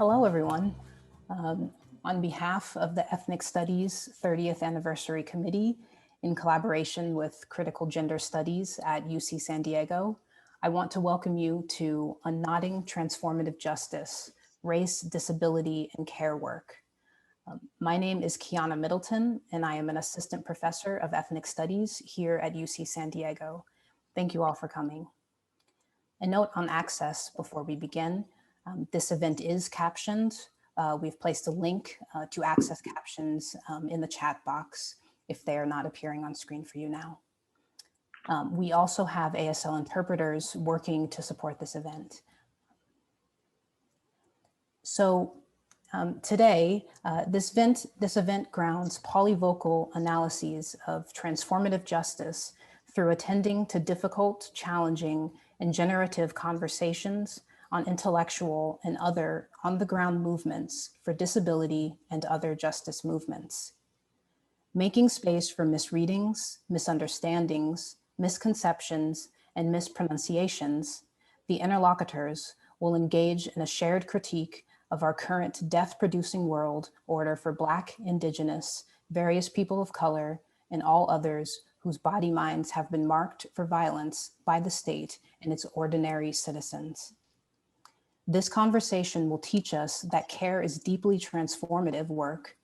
Hello, everyone. Um, on behalf of the Ethnic Studies 30th Anniversary Committee, in collaboration with Critical Gender Studies at UC San Diego, I want to welcome you to Unknotting Transformative Justice, Race, Disability, and Care Work. My name is Kiana Middleton, and I am an assistant professor of ethnic studies here at UC San Diego. Thank you all for coming. A note on access before we begin. This event is captioned. We've placed a link to access captions in the chat box if they are not appearing on screen for you now. We also have ASL interpreters working to support this event. So today, this event grounds polyvocal analyses of transformative justice through attending to difficult, challenging, and generative conversations on intellectual and other on-the-ground movements for disability and other justice movements. Making space for misreadings, misunderstandings, misconceptions, and mispronunciations, the interlocutors will engage in a shared critique of our current death-producing world order for Black, Indigenous, various people of color, and all others whose body minds have been marked for violence by the state and its ordinary citizens. This conversation will teach us that care is deeply transformative work,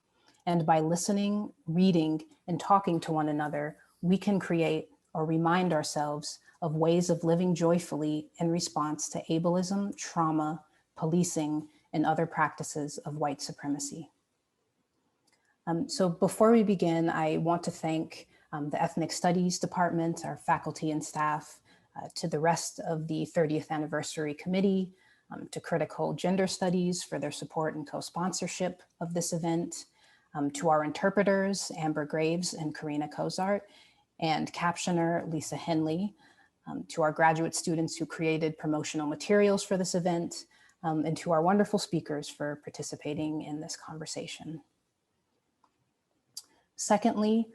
and by listening, reading, and talking to one another, we can create or remind ourselves of ways of living joyfully in response to ableism, trauma, policing, and other practices of white supremacy. So before we begin, I want to thank the Ethnic Studies Department, our faculty and staff, to the rest of the 30th Anniversary Committee, to Critical Gender Studies for their support and co-sponsorship of this event, to our interpreters, Amber Graves and Karina Kozart, and captioner Lisa Henley, to our graduate students who created promotional materials for this event, and to our wonderful speakers for participating in this conversation. Secondly,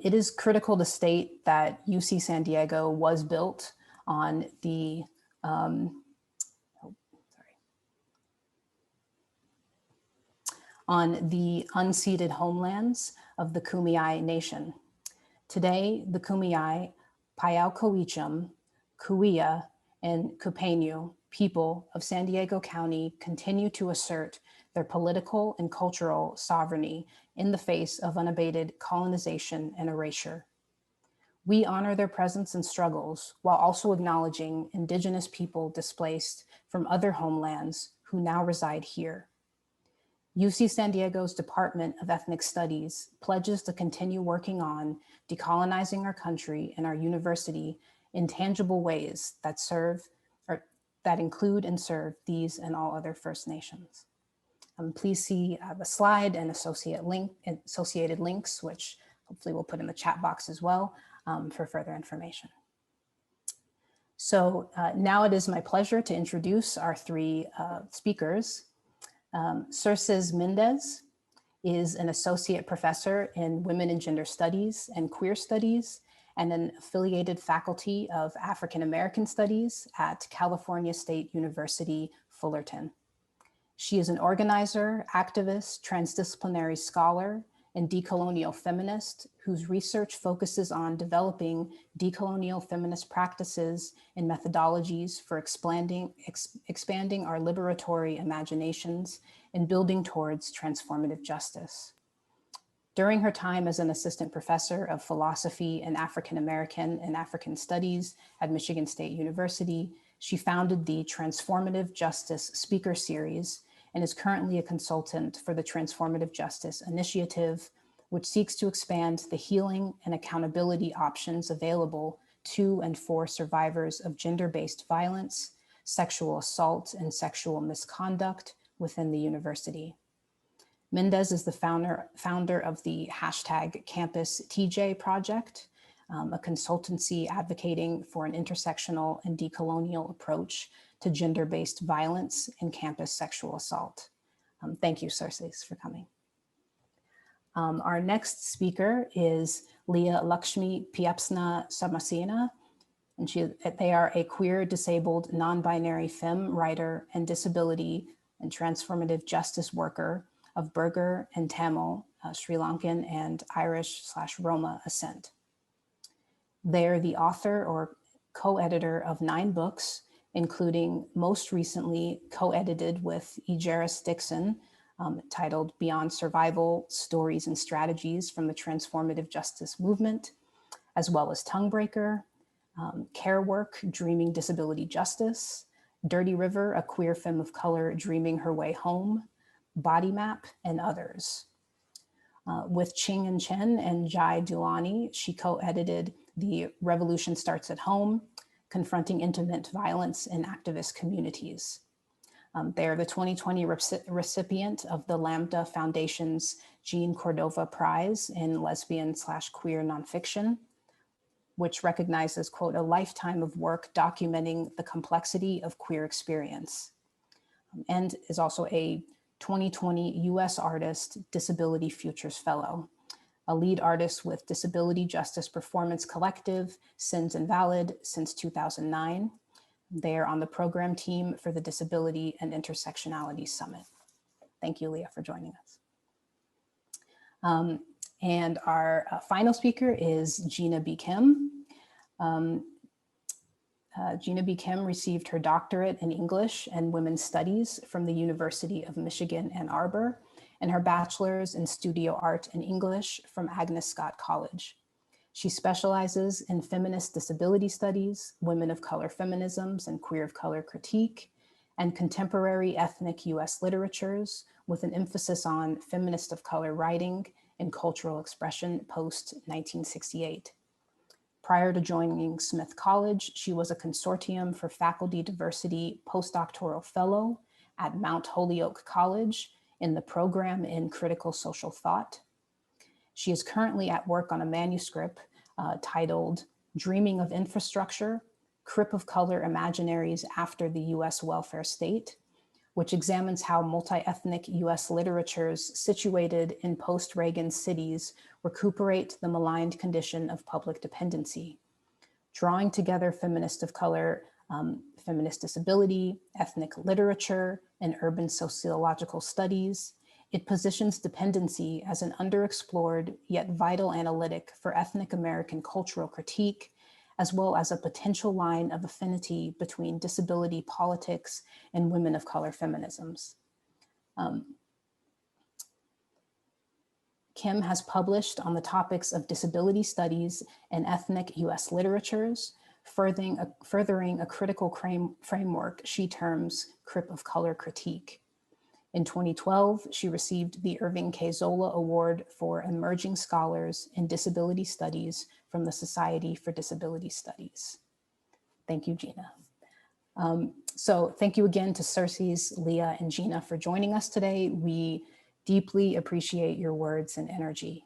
it is critical to state that UC San Diego was built on the unceded homelands of the Kumeyaay Nation. Today, the Kumeyaay, Payalcoecham, Kuya, and Kupeñu people of San Diego County continue to assert their political and cultural sovereignty in the face of unabated colonization and erasure. We honor their presence and struggles while also acknowledging Indigenous people displaced from other homelands who now reside here. UC San Diego's Department of Ethnic Studies pledges to continue working on decolonizing our country and our university in tangible ways that serve or that include and serve these and all other First Nations. Please see the slide and associated links, which hopefully we'll put in the chat box as well for further information. So now it is my pleasure to introduce our three speakers. Cerces Mendez is an associate professor in Women and Gender Studies and Queer Studies and an affiliated faculty of African American Studies at California State University, Fullerton. She is an organizer, activist, transdisciplinary scholar, and decolonial feminist whose research focuses on developing decolonial feminist practices and methodologies for expanding our liberatory imaginations and building towards transformative justice. During her time as an assistant professor of philosophy and African American and African Studies at Michigan State University, she founded the Transformative Justice Speaker Series and is currently a consultant for the Transformative Justice Initiative, which seeks to expand the healing and accountability options available to and for survivors of gender-based violence, sexual assault, and sexual misconduct within the university. Mendez is the founder of the #CampusTJ project, a consultancy advocating for an intersectional and decolonial approach to gender-based violence and campus sexual assault. Thank you, Cerces, for coming. Our next speaker is Leah Lakshmi Piepzna Samasena, and they are a queer, disabled, non-binary femme writer and disability and transformative justice worker of Burgher and Tamil, Sri Lankan and Irish/Roma ascent. They're the author or co-editor of 9 books, including most recently co-edited with Egeris Dixon, titled Beyond Survival, Stories and Strategies from the Transformative Justice Movement, as well as Tonguebreaker, Care Work, Dreaming Disability Justice, Dirty River, A Queer Femme of Color Dreaming Her Way Home, Body Map, and others. With Ching and Chen and Jai Dulani, she co-edited The Revolution Starts at Home, Confronting Intimate Violence in Activist Communities. They are the 2020 recipient of the Lambda Foundation's Jean Cordova Prize in Lesbian/Queer Nonfiction, which recognizes, quote, a lifetime of work documenting the complexity of queer experience, and is also a 2020 U.S. Artist Disability Futures Fellow, a lead artist with Disability Justice Performance Collective, Sins Invalid, since 2009. They are on the program team for the Disability and Intersectionality Summit. Thank you, Leah, for joining us. And our final speaker is Gina B. Kim. Gina B. Kim received her doctorate in English and Women's Studies from the University of Michigan, Ann Arbor, and her bachelor's in Studio Art and English from Agnes Scott College. She specializes in feminist disability studies, women of color feminisms and queer of color critique, and contemporary ethnic US literatures with an emphasis on feminist of color writing and cultural expression post-1968. Prior to joining Smith College, she was a Consortium for Faculty Diversity postdoctoral fellow at Mount Holyoke College in the program in Critical Social Thought. She is currently at work on a manuscript titled Dreaming of Infrastructure, Crip of Color Imaginaries After the US Welfare State, which examines how multi-ethnic US literatures situated in post-Reagan cities recuperate the maligned condition of public dependency, drawing together feminist of color, feminist disability, ethnic literature, and urban sociological studies. It positions dependency as an underexplored yet vital analytic for ethnic American cultural critique, as well as a potential line of affinity between disability politics and women of color feminisms. Kim has published on the topics of disability studies and ethnic US literatures, furthering a critical framework she terms Crip of Color critique. In 2012, she received the Irving K. Zola Award for Emerging Scholars in Disability Studies from the Society for Disability Studies. Thank you, Gina. So thank you again to Circes, Leah, and Gina for joining us today. We deeply appreciate your words and energy.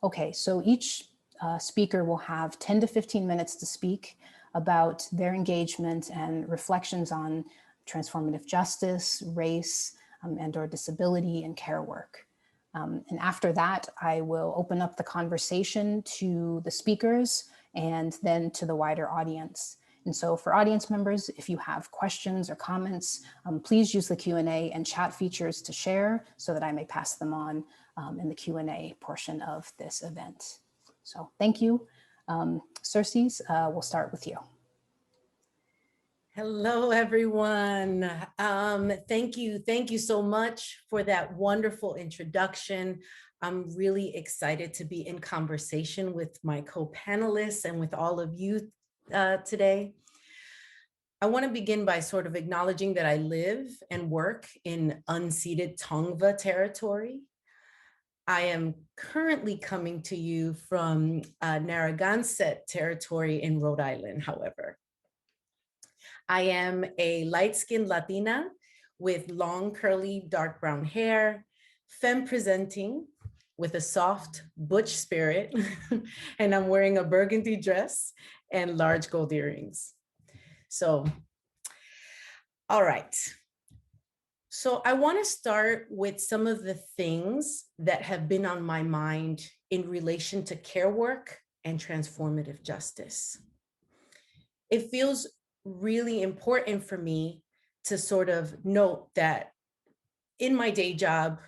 Okay, so each speaker will have 10 to 15 minutes to speak about their engagement and reflections on transformative justice, race, and/or disability and care work. And after that, I will open up the conversation to the speakers and then to the wider audience. And so for audience members, if you have questions or comments, please use the Q&A and chat features to share so that I may pass them on in the Q&A portion of this event. So thank you. Circes, we'll start with you. Hello, everyone. Thank you so much for that wonderful introduction. I'm really excited to be in conversation with my co-panelists and with all of you today. I want to begin by sort of acknowledging that I live and work in unceded Tongva territory. I am currently coming to you from Narragansett territory in Rhode Island, however. I am a light-skinned Latina with long, curly, dark brown hair, femme presenting with a soft butch spirit, and I'm wearing a burgundy dress and large gold earrings. So, all right. So I want to start with some of the things that have been on my mind in relation to care work and transformative justice. It feels really important for me to sort of note that in my day job,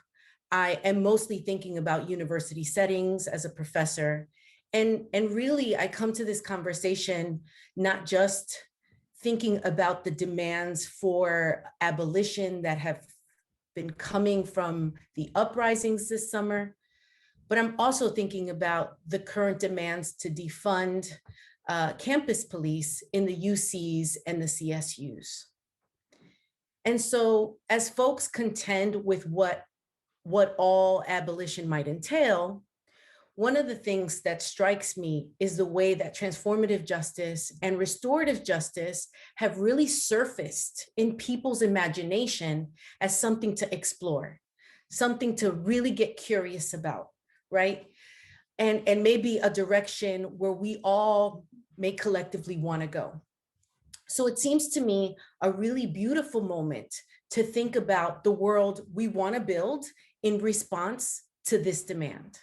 I am mostly thinking about university settings as a professor. And really, I come to this conversation not just thinking about the demands for abolition that have been coming from the uprisings this summer, but I'm also thinking about the current demands to defund campus police in the UCs and the CSUs. And so as folks contend with what all abolition might entail, one of the things that strikes me is the way that transformative justice and restorative justice have really surfaced in people's imagination as something to explore, something to really get curious about, right? And maybe a direction where we all may collectively want to go. So it seems to me a really beautiful moment to think about the world we want to build in response to this demand.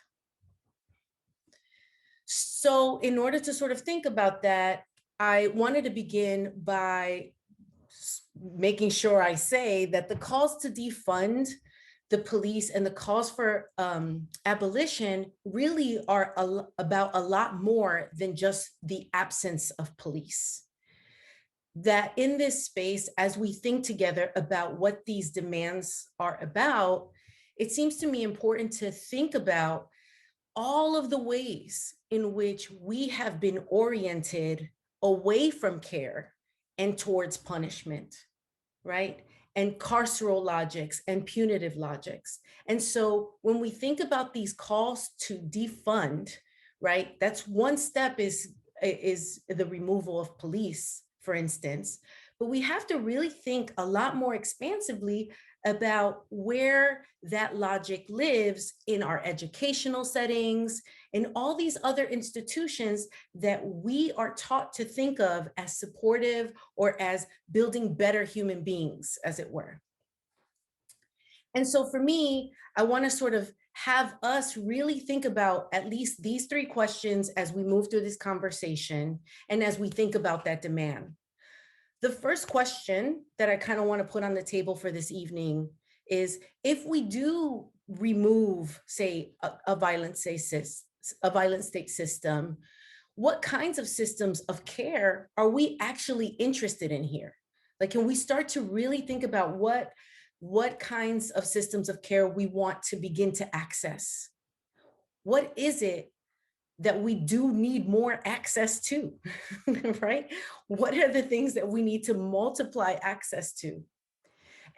So in order to sort of think about that, I wanted to begin by making sure I say that the calls to defund the police and the calls for abolition really are about a lot more than just the absence of police. That in this space, as we think together about what these demands are about, it seems to me important to think about all of the ways in which we have been oriented away from care and towards punishment, right? And carceral logics and punitive logics. And so when we think about these calls to defund, right, that's one step is the removal of police, for instance, but we have to really think a lot more expansively about where that logic lives in our educational settings and all these other institutions that we are taught to think of as supportive or as building better human beings, as it were. And so for me, I want to sort of have us really think about at least these three questions as we move through this conversation and as we think about that demand. The first question that I kind of want to put on the table for this evening is, if we do remove, say, a violent state system, what kinds of systems of care are we actually interested in here? Like, can we start to really think about what kinds of systems of care we want to begin to access? What is it that we do need more access to, right? What are the things that we need to multiply access to?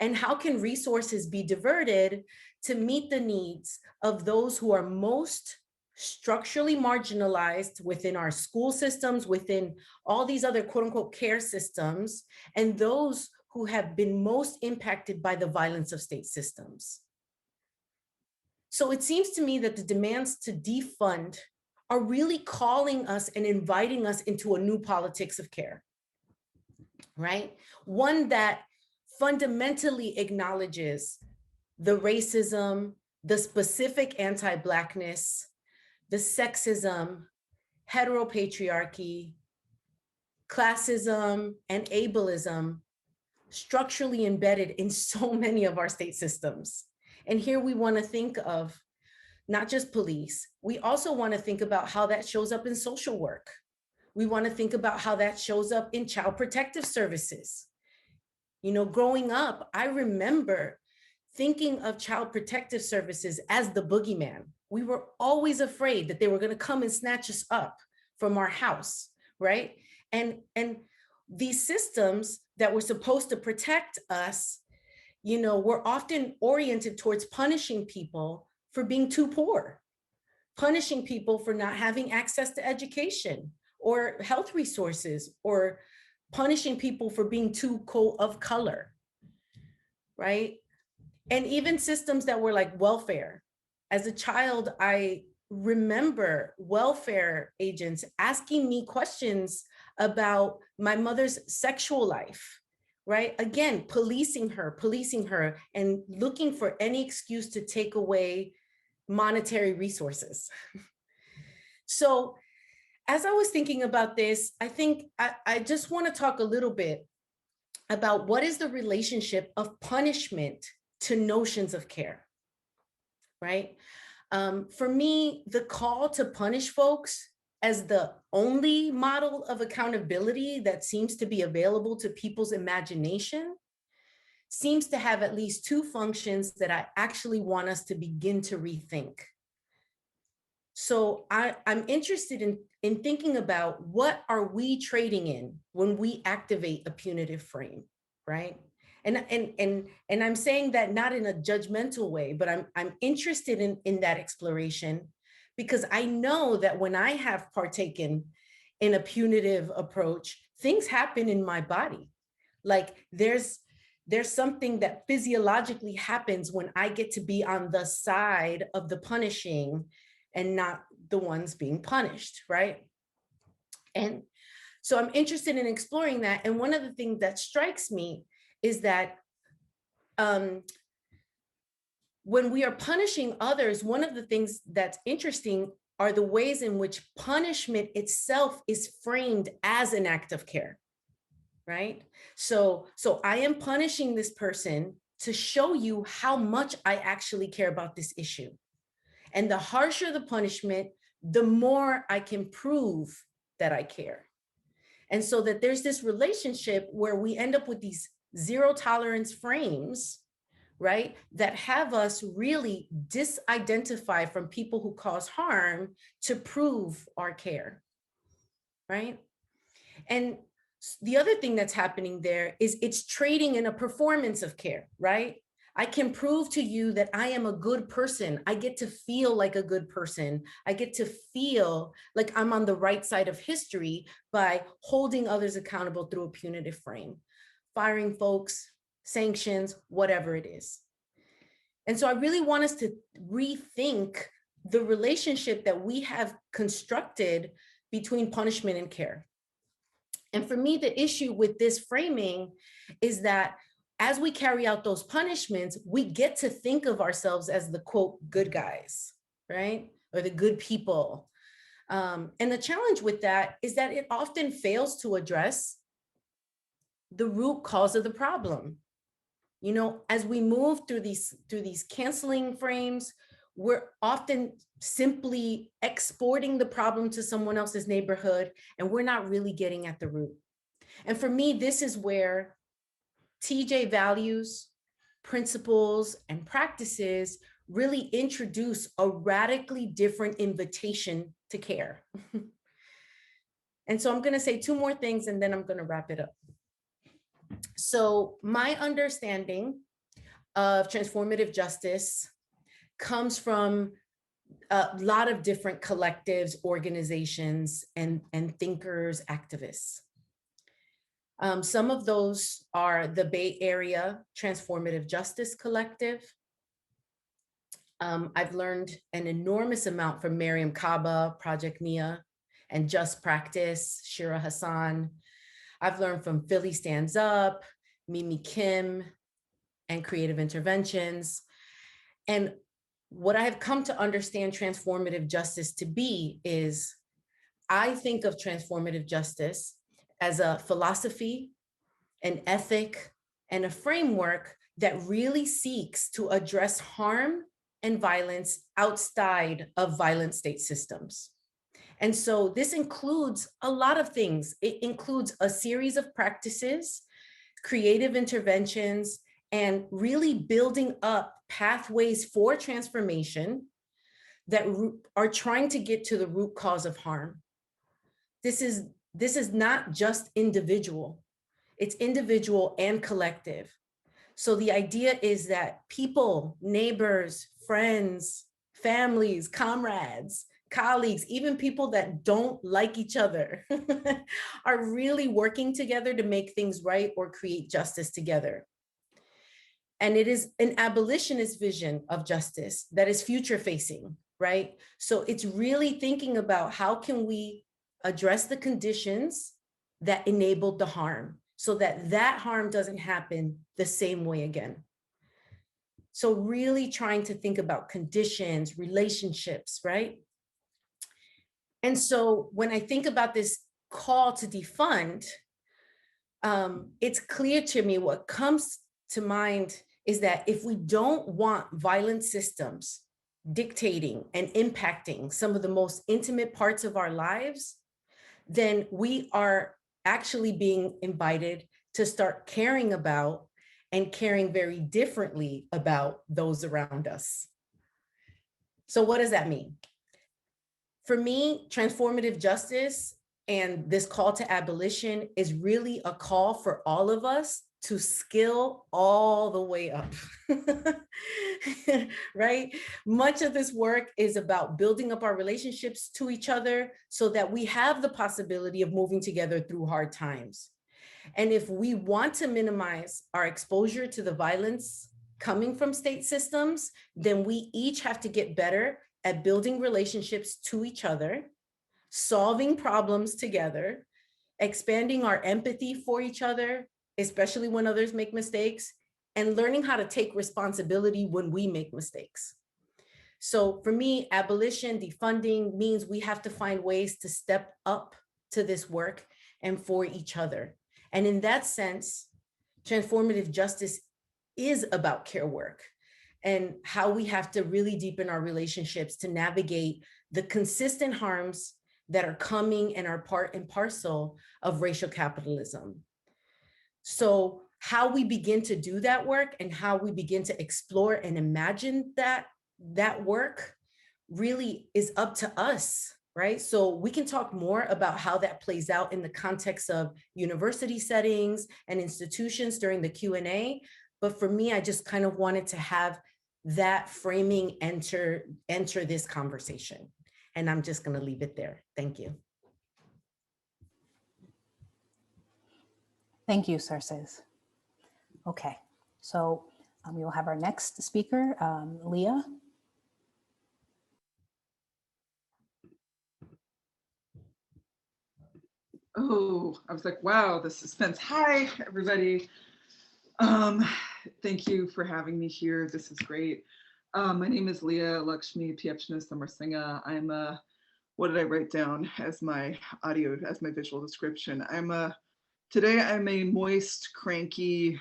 And how can resources be diverted to meet the needs of those who are most structurally marginalized within our school systems, within all these other quote unquote care systems, and those who have been most impacted by the violence of state systems? So it seems to me that the demands to defund are really calling us and inviting us into a new politics of care, right? One that fundamentally acknowledges the racism, the specific anti-Blackness, the sexism, heteropatriarchy, classism, and ableism structurally embedded in so many of our state systems. And here we want to think of not just police. We also want to think about how that shows up in social work. We want to think about how that shows up in child protective services. You know, growing up, I remember thinking of child protective services as the boogeyman. We were always afraid that they were going to come and snatch us up from our house, right? And these systems that were supposed to protect us, you know, were often oriented towards punishing people for being too poor, punishing people for not having access to education or health resources, or punishing people for being too of color, right? And even systems that were like welfare. As a child, I remember welfare agents asking me questions about my mother's sexual life, right? Again, policing her, and looking for any excuse to take away monetary resources. So as I was thinking about this, I think I just want to talk a little bit about what is the relationship of punishment to notions of care, right? For me, the call to punish folks as the only model of accountability that seems to be available to people's imagination seems to have at least two functions that I actually want us to begin to rethink. So I'm interested in thinking about what are we trading in when we activate a punitive frame, right? And I'm saying that not in a judgmental way, but I'm interested in that exploration, because I know that when I have partaken in a punitive approach, things happen in my body. Like there's something that physiologically happens when I get to be on the side of the punishing and not the ones being punished, right? And so I'm interested in exploring that. And one of the things that strikes me is that when we are punishing others, one of the things that's interesting are the ways in which punishment itself is framed as an act of care, right? So I am punishing this person to show you how much I actually care about this issue. And the harsher the punishment, the more I can prove that I care. And so that there's this relationship where we end up with these zero tolerance frames, right, that have us really disidentify from people who cause harm to prove our care, right? And the other thing that's happening there is it's trading in a performance of care, right? I can prove to you that I am a good person. I get to feel like a good person. I get to feel like I'm on the right side of history by holding others accountable through a punitive frame, firing folks, sanctions, whatever it is. And so I really want us to rethink the relationship that we have constructed between punishment and care. And for me, the issue with this framing is that as we carry out those punishments, we get to think of ourselves as the quote, good guys, right? Or the good people. And the challenge with that is that it often fails to address the root cause of the problem. You know, as we move through these canceling frames, we're often simply exporting the problem to someone else's neighborhood, and we're not really getting at the root. And for me, this is where TJ values, principles, and practices really introduce a radically different invitation to care. And so I'm going to say two more things, and then I'm going to wrap it up. So my understanding of transformative justice comes from a lot of different collectives, organizations, and thinkers, activists. Some of those are the Bay Area Transformative Justice Collective. I've learned an enormous amount from Mariam Kaba, Project Nia, and Just Practice, Shira Hassan. I've learned from Philly Stands Up, Mimi Kim, and Creative Interventions. And what I have come to understand transformative justice to be is, I think of transformative justice as a philosophy, an ethic, and a framework that really seeks to address harm and violence outside of violent state systems. And so this includes a lot of things. It includes a series of practices, creative interventions, and really building up pathways for transformation that are trying to get to the root cause of harm. This is not just individual. It's individual and collective. So the idea is that people, neighbors, friends, families, comrades, colleagues, even people that don't like each other are really working together to make things right or create justice together. And it is an abolitionist vision of justice that is future facing, right? So it's really thinking about how can we address the conditions that enabled the harm so that that harm doesn't happen the same way again. So really trying to think about conditions, relationships, right? And so when I think about this call to defund, it's clear to me what comes to mind is that if we don't want violent systems dictating and impacting some of the most intimate parts of our lives, then we are actually being invited to start caring about and caring very differently about those around us. So what does that mean? For me, transformative justice and this call to abolition is really a call for all of us to scale all the way up, right? Much of this work is about building up our relationships to each other so that we have the possibility of moving together through hard times. And if we want to minimize our exposure to the violence coming from state systems, then we each have to get better at building relationships to each other, solving problems together, expanding our empathy for each other, especially when others make mistakes, and learning how to take responsibility when we make mistakes. So for me, abolition, defunding means we have to find ways to step up to this work and for each other. And in that sense, transformative justice is about care work and how we have to really deepen our relationships to navigate the consistent harms that are coming and are part and parcel of racial capitalism. So how we begin to do that work and how we begin to explore and imagine that work really is up to us, right? So we can talk more about how that plays out in the context of university settings and institutions during the Q&A. But for me, I just kind of wanted to have that framing enter this conversation. And I'm just going to leave it there. Thank you. Thank you, Sarces. Okay, so we will have our next speaker, Leah. Oh, I was like, wow, the suspense. Hi, everybody. Thank you for having me here. This is great. My name is Leah Lakshmi Piepshna Samarsinha. I'm a, what did I write down as my audio, as my visual description? Today I'm a moist, cranky,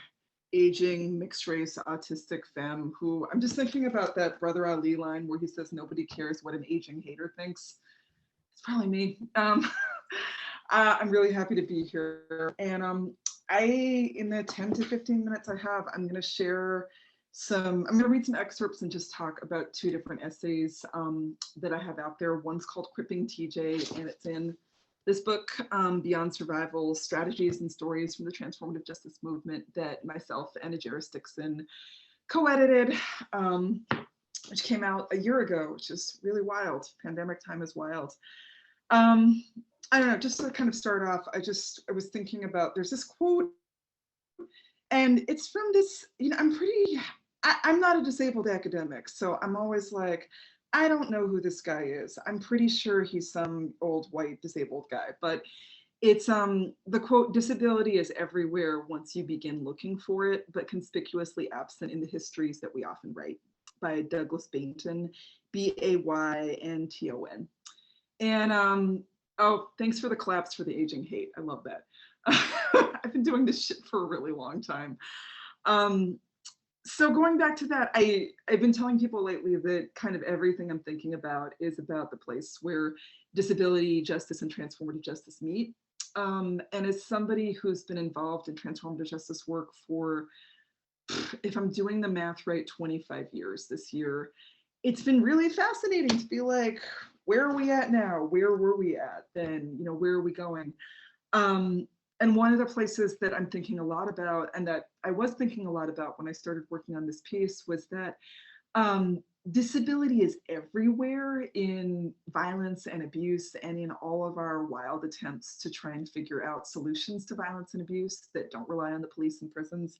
aging, mixed race, autistic femme who, I'm just thinking about that Brother Ali line where he says, nobody cares what an aging hater thinks. It's probably me. I'm really happy to be here. And in the 10 to 15 minutes I have, I'm going to read some excerpts and just talk about two different essays that I have out there. One's called Cripping TJ, and it's in this book, Beyond Survival, Strategies and Stories from the Transformative Justice Movement, that myself and Ajaris Dixon co-edited, which came out a year ago, which is really wild. Pandemic time is wild. I don't know, just to kind of start off, I was thinking about, there's this quote, and it's from this, I'm not a disabled academic, so I'm always like, I don't know who this guy is. I'm pretty sure he's some old white disabled guy, but it's the quote, disability is everywhere once you begin looking for it, but conspicuously absent in the histories that we often write, by Douglas Baynton, Baynton. And oh, thanks for the claps for the aging hate. I love that. I've been doing this shit for a really long time. So going back to that, I've been telling people lately that kind of everything I'm thinking about is about the place where disability justice and transformative justice meet. And as somebody who's been involved in transformative justice work for, if I'm doing the math right, 25 years this year, it's been really fascinating to be like, where are we at now? Where were we at then? Where are we going? And one of the places that I'm thinking a lot about, and that I was thinking a lot about when I started working on this piece, was that disability is everywhere in violence and abuse, and in all of our wild attempts to try and figure out solutions to violence and abuse that don't rely on the police and prisons.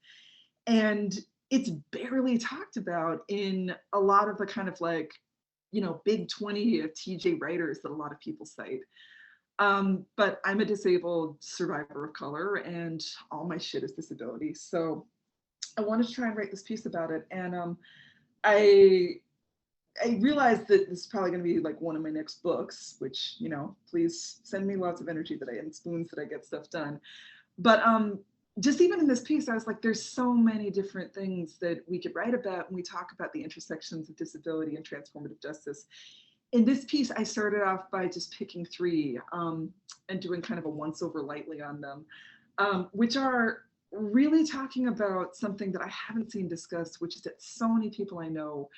And it's barely talked about in a lot of the kind of like, big 20 of TJ writers that a lot of people cite. But I'm a disabled survivor of color, and all my shit is disability. So I wanted to try and write this piece about it. And I realized that this is probably going to be like one of my next books, which, please send me lots of energy and spoons that I get stuff done. But just even in this piece, I was like, there's so many different things that we could write about when we talk about the intersections of disability and transformative justice. In this piece, I started off by just picking three and doing kind of a once over lightly on them, which are really talking about something that I haven't seen discussed, which is that so many people I know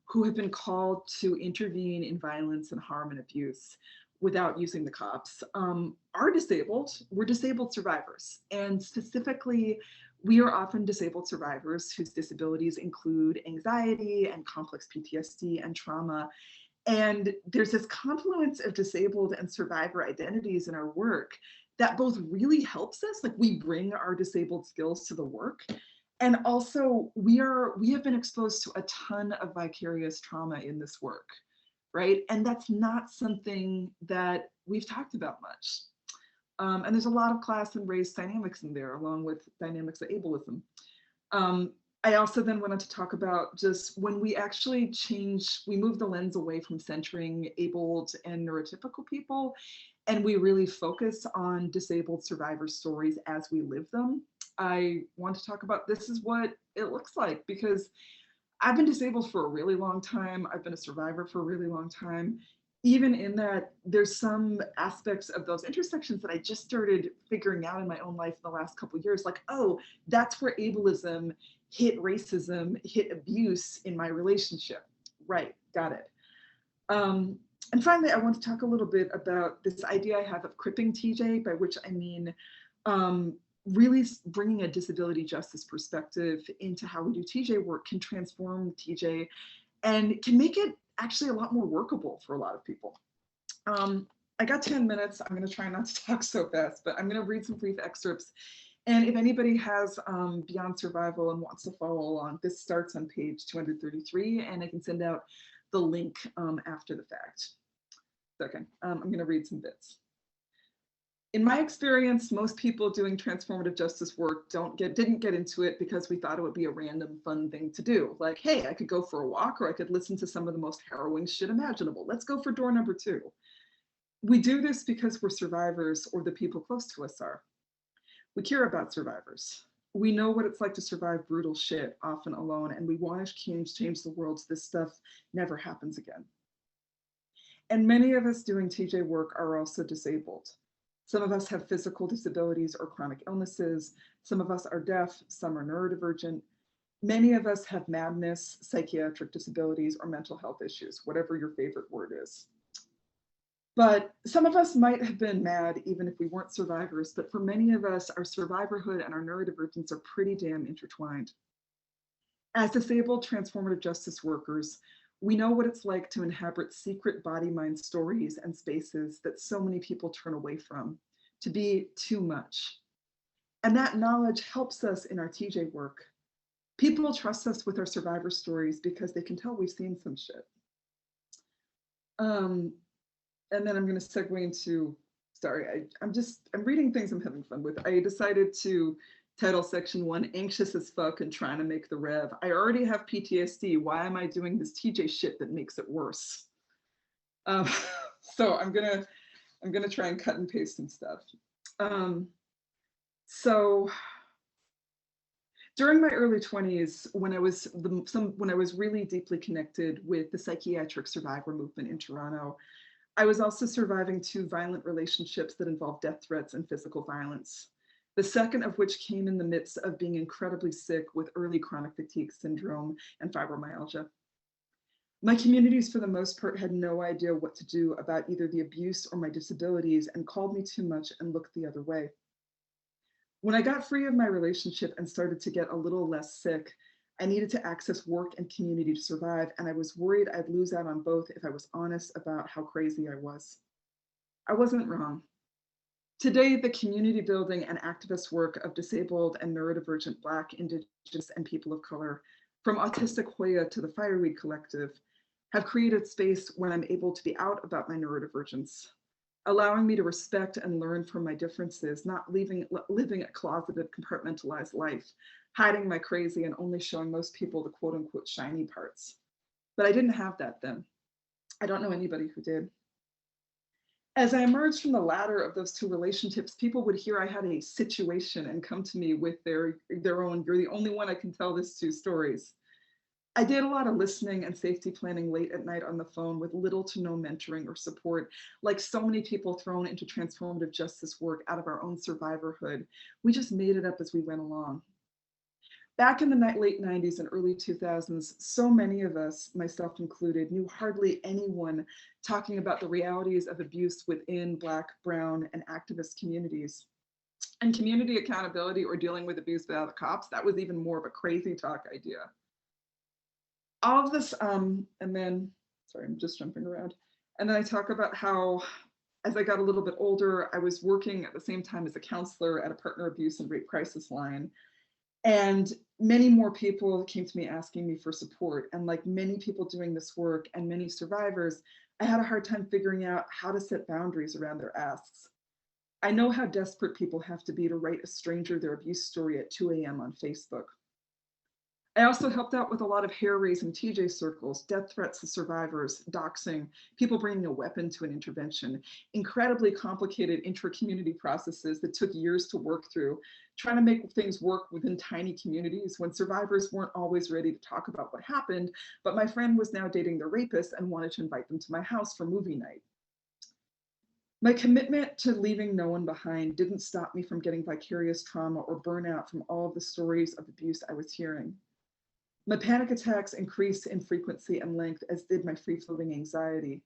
who have been called to intervene in violence and harm and abuse without using the cops are disabled. We're disabled survivors. And specifically, we are often disabled survivors whose disabilities include anxiety and complex PTSD and trauma. And there's this confluence of disabled and survivor identities in our work that both really helps us, like we bring our disabled skills to the work, and also we have been exposed to a ton of vicarious trauma in this work, right? And that's not something that we've talked about much. And there's a lot of class and race dynamics in there, along with dynamics of ableism. I also then wanted to talk about just when we actually we move the lens away from centering abled and neurotypical people, and we really focus on disabled survivor stories as we live them. I want to talk about this is what it looks like, because I've been disabled for a really long time. I've been a survivor for a really long time. Even in that, there's some aspects of those intersections that I just started figuring out in my own life in the last couple of years, like, oh, that's where ableism hit racism, hit abuse in my relationship. Right, got it. And finally, I want to talk a little bit about this idea I have of cripping TJ, by which I mean really bringing a disability justice perspective into how we do TJ work can transform TJ and can make it actually a lot more workable for a lot of people. I got 10 minutes. I'm going to try not to talk so fast, but I'm going to read some brief excerpts. And if anybody has Beyond Survival and wants to follow along, this starts on page 233, and I can send out the link after the fact. Second, I'm going to read some bits. In my experience, most people doing transformative justice work didn't get into it because we thought it would be a random fun thing to do. Like, hey, I could go for a walk, or I could listen to some of the most harrowing shit imaginable. Let's go for door number 2. We do this because we're survivors, or the people close to us are. We care about survivors. We know what it's like to survive brutal shit, often alone, and we want to change the world so this stuff never happens again. And many of us doing TJ work are also disabled. Some of us have physical disabilities or chronic illnesses. Some of us are deaf, some are neurodivergent. Many of us have madness, psychiatric disabilities, or mental health issues, whatever your favorite word is. But some of us might have been mad even if we weren't survivors, but for many of us, our survivorhood and our neurodivergence are pretty damn intertwined. As disabled transformative justice workers, we know what it's like to inhabit secret body-mind stories and spaces that so many people turn away from, to be too much. And that knowledge helps us in our TJ work. People trust us with our survivor stories because they can tell we've seen some shit. And then I'm going to segue into, sorry, I'm reading things I'm having fun with. I decided to title section 1, Anxious as Fuck and Trying to Make the Rev. I already have PTSD. Why am I doing this TJ shit that makes it worse? So I'm gonna try and cut and paste some stuff. So during my early 20s, when I was really deeply connected with the psychiatric survivor movement in Toronto, I was also surviving 2 violent relationships that involved death threats and physical violence. The second of which came in the midst of being incredibly sick with early chronic fatigue syndrome and fibromyalgia. My communities, for the most part, had no idea what to do about either the abuse or my disabilities and called me too much and looked the other way. When I got free of my relationship and started to get a little less sick, I needed to access work and community to survive, and I was worried I'd lose out on both if I was honest about how crazy I was. I wasn't wrong. Today, the community building and activist work of disabled and neurodivergent Black, Indigenous, and people of color, from Autistic Hoya to the Fireweed Collective, have created space where I'm able to be out about my neurodivergence, allowing me to respect and learn from my differences, not living a closeted, compartmentalized life, hiding my crazy and only showing most people the quote unquote shiny parts. But I didn't have that then. I don't know anybody who did. As I emerged from the latter of those two relationships, people would hear I had a situation and come to me with their own, you're the only one I can tell this to stories. I did a lot of listening and safety planning late at night on the phone with little to no mentoring or support, like so many people thrown into transformative justice work out of our own survivorhood. We just made it up as we went along. Back in the late 90s and early 2000s, so many of us, myself included, knew hardly anyone talking about the realities of abuse within Black, Brown, and activist communities. And community accountability or dealing with abuse without the cops, that was even more of a crazy talk idea. All of this, and then, sorry, I'm just jumping around. And then I talk about how, as I got a little bit older, I was working at the same time as a counselor at a partner abuse and rape crisis line. And many more people came to me asking me for support. And like many people doing this work and many survivors, I had a hard time figuring out how to set boundaries around their asks. I know how desperate people have to be to write a stranger their abuse story at 2 a.m. on Facebook. I also helped out with a lot of hair raising TJ circles, death threats to survivors, doxing, people bringing a weapon to an intervention, incredibly complicated intra-community processes that took years to work through, trying to make things work within tiny communities when survivors weren't always ready to talk about what happened, but my friend was now dating the rapist and wanted to invite them to my house for movie night. My commitment to leaving no one behind didn't stop me from getting vicarious trauma or burnout from all of the stories of abuse I was hearing. My panic attacks increased in frequency and length, as did my free-floating anxiety.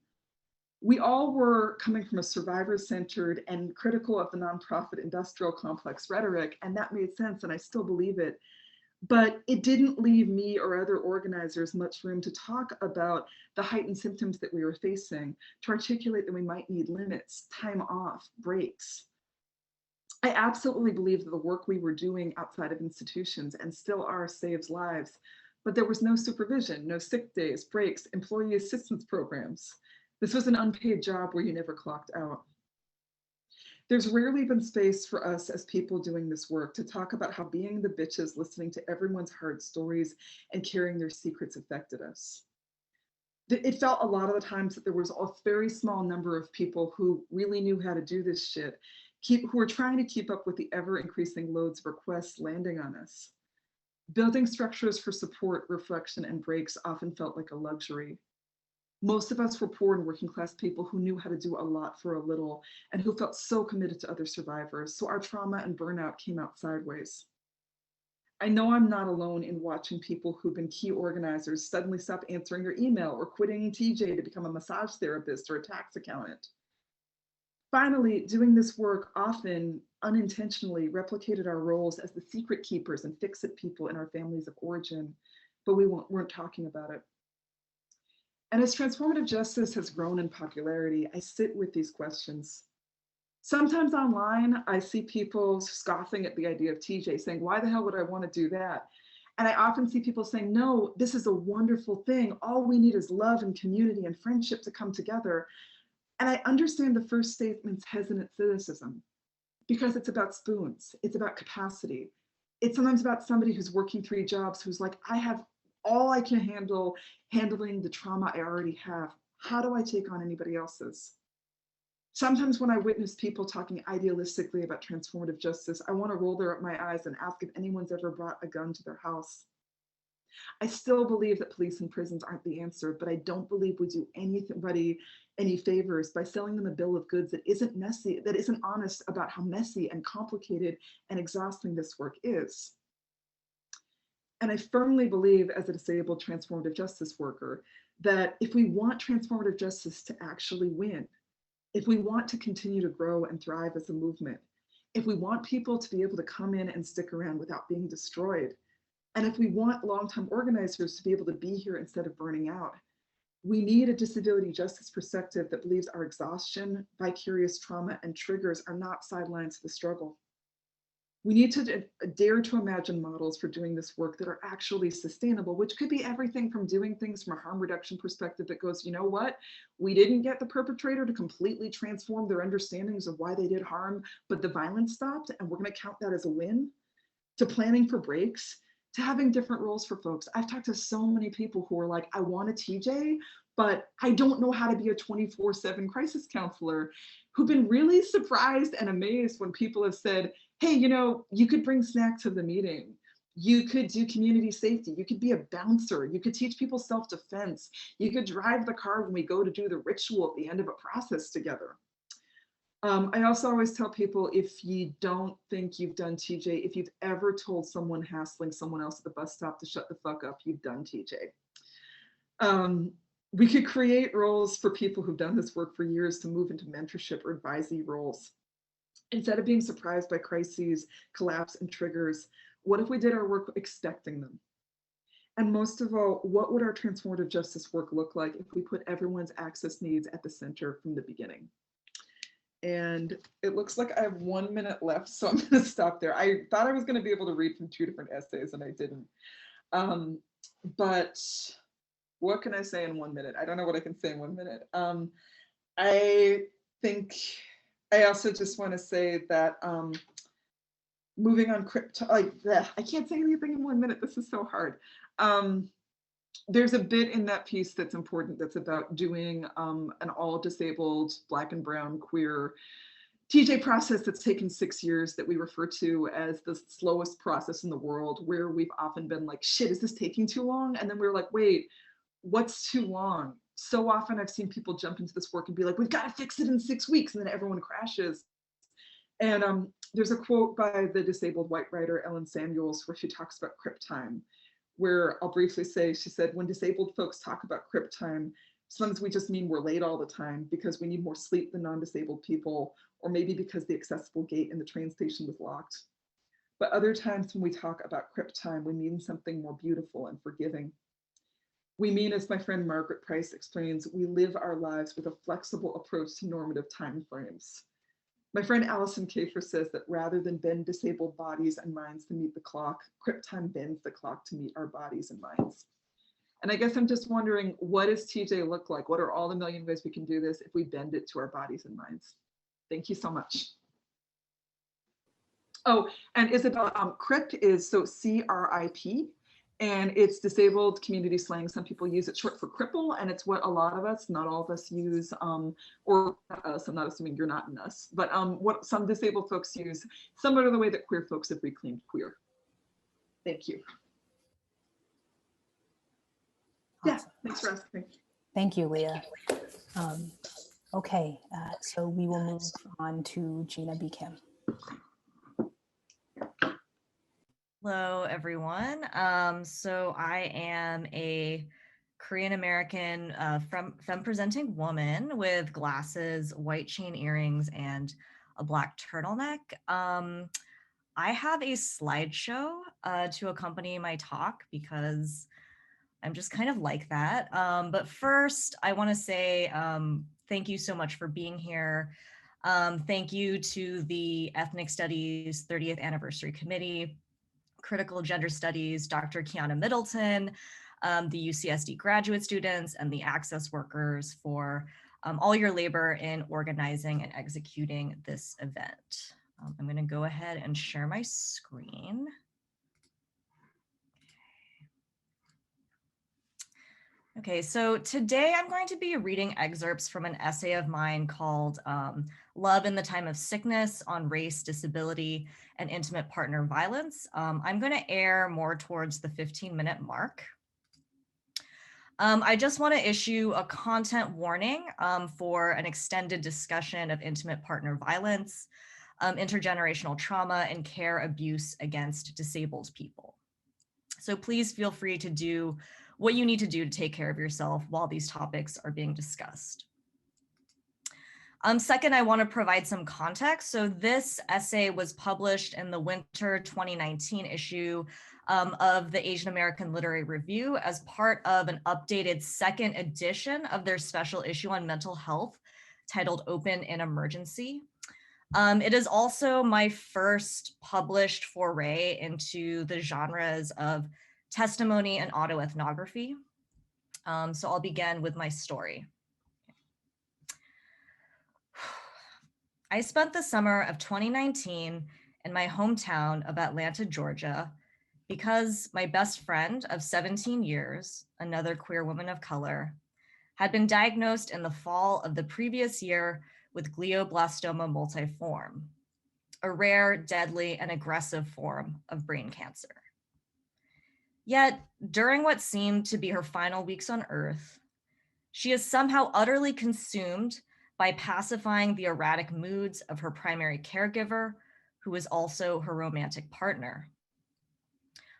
We all were coming from a survivor-centered and critical of the nonprofit industrial complex rhetoric, and that made sense, and I still believe it. But it didn't leave me or other organizers much room to talk about the heightened symptoms that we were facing, to articulate that we might need limits, time off, breaks. I absolutely believe that the work we were doing outside of institutions and still are saves lives, but there was no supervision, no sick days, breaks, employee assistance programs. This was an unpaid job where you never clocked out. There's rarely been space for us as people doing this work to talk about how being the bitches listening to everyone's hard stories and carrying their secrets affected us. It felt a lot of the times that there was a very small number of people who really knew how to do this shit, who were trying to keep up with the ever increasing loads of requests landing on us. Building structures for support, reflection, and breaks often felt like a luxury. Most of us were poor and working class people who knew how to do a lot for a little and who felt so committed to other survivors, so our trauma and burnout came out sideways. I know I'm not alone in watching people who've been key organizers suddenly stop answering their email or quitting TJ to become a massage therapist or a tax accountant. Finally, doing this work often unintentionally replicated our roles as the secret keepers and fix-it people in our families of origin, but we weren't talking about it. And as transformative justice has grown in popularity, I sit with these questions. Sometimes online, I see people scoffing at the idea of TJ, saying, why the hell would I want to do that? And I often see people saying, no, this is a wonderful thing. All we need is love and community and friendship to come together. And I understand the first statement's hesitant cynicism because it's about spoons, it's about capacity. It's sometimes about somebody who's working 3 jobs who's like, I have all I can handle handling the trauma I already have. How do I take on anybody else's? Sometimes when I witness people talking idealistically about transformative justice, I want to roll my eyes and ask if anyone's ever brought a gun to their house. I still believe that police and prisons aren't the answer, but I don't believe we do anybody any favors by selling them a bill of goods that isn't messy, that isn't honest about how messy and complicated and exhausting this work is. And I firmly believe, as a disabled transformative justice worker, that if we want transformative justice to actually win, if we want to continue to grow and thrive as a movement, if we want people to be able to come in and stick around without being destroyed, and if we want long-term organizers to be able to be here instead of burning out, we need a disability justice perspective that believes our exhaustion, vicarious trauma, and triggers are not sidelines to the struggle. We need to dare to imagine models for doing this work that are actually sustainable, which could be everything from doing things from a harm reduction perspective that goes, you know what, we didn't get the perpetrator to completely transform their understandings of why they did harm, but the violence stopped, and we're going to count that as a win, to planning for breaks, to having different roles for folks. I've talked to so many people who are like, I want a TJ, but I don't know how to be a 24/7 crisis counselor. who've been really surprised and amazed when people have said, hey, you know, you could bring snacks to the meeting. You could do community safety. You could be a bouncer. You could teach people self-defense. You could drive the car when we go to do the ritual at the end of a process together. I also always tell people, if you don't think you've done TJ, if you've ever told someone hassling someone else at the bus stop to shut the fuck up, you've done TJ. We could create roles for people who've done this work for years to move into mentorship or advisory roles. Instead of being surprised by crises, collapse, and triggers, what if we did our work expecting them? And most of all, what would our transformative justice work look like if we put everyone's access needs at the center from the beginning? And it looks like I have 1 minute left, so I'm going to stop there. I thought I was going to be able to read from 2 different essays, and I didn't. But what can I say in 1 minute? I don't know what I can say in 1 minute. I think I also just want to say that moving on crypto, like, I can't say anything in 1 minute. This is so hard. There's a bit in that piece that's important, that's about doing an all disabled, Black and brown, queer TJ process that's taken 6 years, that we refer to as the slowest process in the world, where we've often been like, shit, is this taking too long? And then we're like, wait, what's too long? So often I've seen people jump into this work and be like, we've got to fix it in 6 weeks, and then everyone crashes. And there's a quote by the disabled white writer Ellen Samuels where she talks about crip time, where I'll briefly say, she said, when disabled folks talk about crip time, sometimes we just mean we're late all the time because we need more sleep than non-disabled people, or maybe because the accessible gate in the train station was locked. But other times when we talk about crip time, we mean something more beautiful and forgiving. We mean, as my friend Margaret Price explains, we live our lives with a flexible approach to normative time frames. My friend Allison Kafer says that rather than bend disabled bodies and minds to meet the clock, crip time bends the clock to meet our bodies and minds. And I guess I'm just wondering, what does TJ look like? What are all the million ways we can do this if we bend it to our bodies and minds? Thank you so much. Oh, and Isabel, CRIP is so CRIP, and it's disabled community slang. Some people use it short for cripple, and it's what a lot of us, not all of us, use, or us, I'm not assuming you're not in us, but what some disabled folks use, similar to the way that queer folks have reclaimed queer. Thank you. Awesome. Yeah, thanks for asking. Thank you, Leah. Okay, so we will move on to Gina B. Kim. Hello, everyone. So I am a Korean American femme-presenting woman with glasses, white chain earrings, and a black turtleneck. I have a slideshow to accompany my talk because I'm just kind of like that. But first, I want to say thank you so much for being here. Thank you to the Ethnic Studies 30th Anniversary Committee, Critical Gender Studies, Dr. Kiana Middleton, the UCSD graduate students, and the access workers for all your labor in organizing and executing this event. I'm going to go ahead and share my screen. Okay, so today I'm going to be reading excerpts from an essay of mine called Love in the Time of Sickness on Race, Disability, and Intimate Partner Violence. I'm going to air more towards the 15-minute mark. I just want to issue a content warning for an extended discussion of intimate partner violence, intergenerational trauma, and care abuse against disabled people. So please feel free to do what you need to do to take care of yourself while these topics are being discussed. Second, I want to provide some context. So this essay was published in the winter 2019 issue of the Asian American Literary Review as part of an updated second edition of their special issue on mental health titled Open in Emergency. It is also my first published foray into the genres of testimony and autoethnography. So I'll begin with my story. I spent the summer of 2019 in my hometown of Atlanta, Georgia, because my best friend of 17 years, another queer woman of color, had been diagnosed in the fall of the previous year with glioblastoma multiforme, a rare, deadly, and aggressive form of brain cancer. Yet, during what seemed to be her final weeks on Earth, she is somehow utterly consumed by pacifying the erratic moods of her primary caregiver, who is also her romantic partner.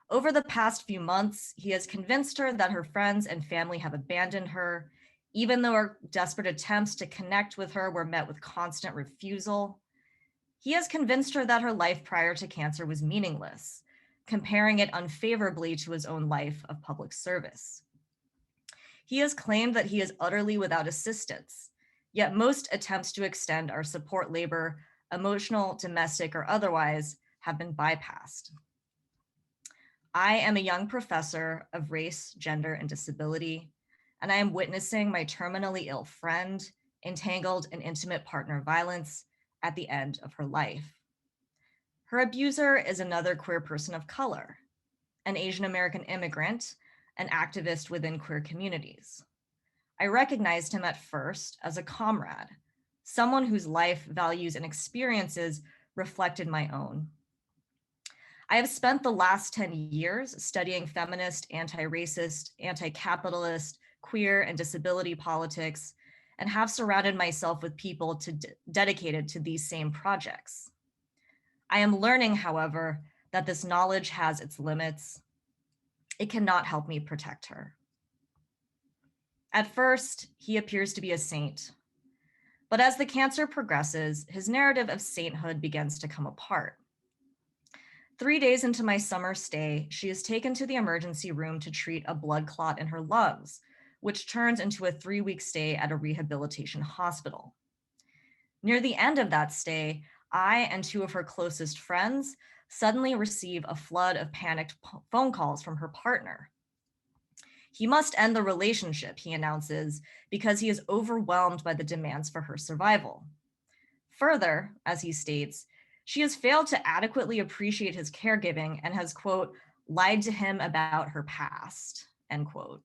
Over the past few months, he has convinced her that her friends and family have abandoned her, even though her desperate attempts to connect with her were met with constant refusal. He has convinced her that her life prior to cancer was meaningless, comparing it unfavorably to his own life of public service. He has claimed that he is utterly without assistance, yet most attempts to extend our support labor, emotional, domestic, or otherwise, have been bypassed. I am a young professor of race, gender, and disability, and I am witnessing my terminally ill friend entangled in intimate partner violence at the end of her life. Her abuser is another queer person of color, an Asian American immigrant, an activist within queer communities. I recognized him at first as a comrade, someone whose life, values, and experiences reflected my own. I have spent the last 10 years studying feminist, anti-racist, anti-capitalist, queer, and disability politics, and have surrounded myself with people dedicated to these same projects. I am learning, however, that this knowledge has its limits. It cannot help me protect her. At first, he appears to be a saint, but as the cancer progresses, his narrative of sainthood begins to come apart. 3 days into my summer stay, she is taken to the emergency room to treat a blood clot in her lungs, which turns into a 3-week stay at a rehabilitation hospital. Near the end of that stay, I and 2 of her closest friends suddenly receive a flood of panicked phone calls from her partner. He must end the relationship, he announces, because he is overwhelmed by the demands for her survival. Further, as he states, she has failed to adequately appreciate his caregiving and has, quote, lied to him about her past, end quote.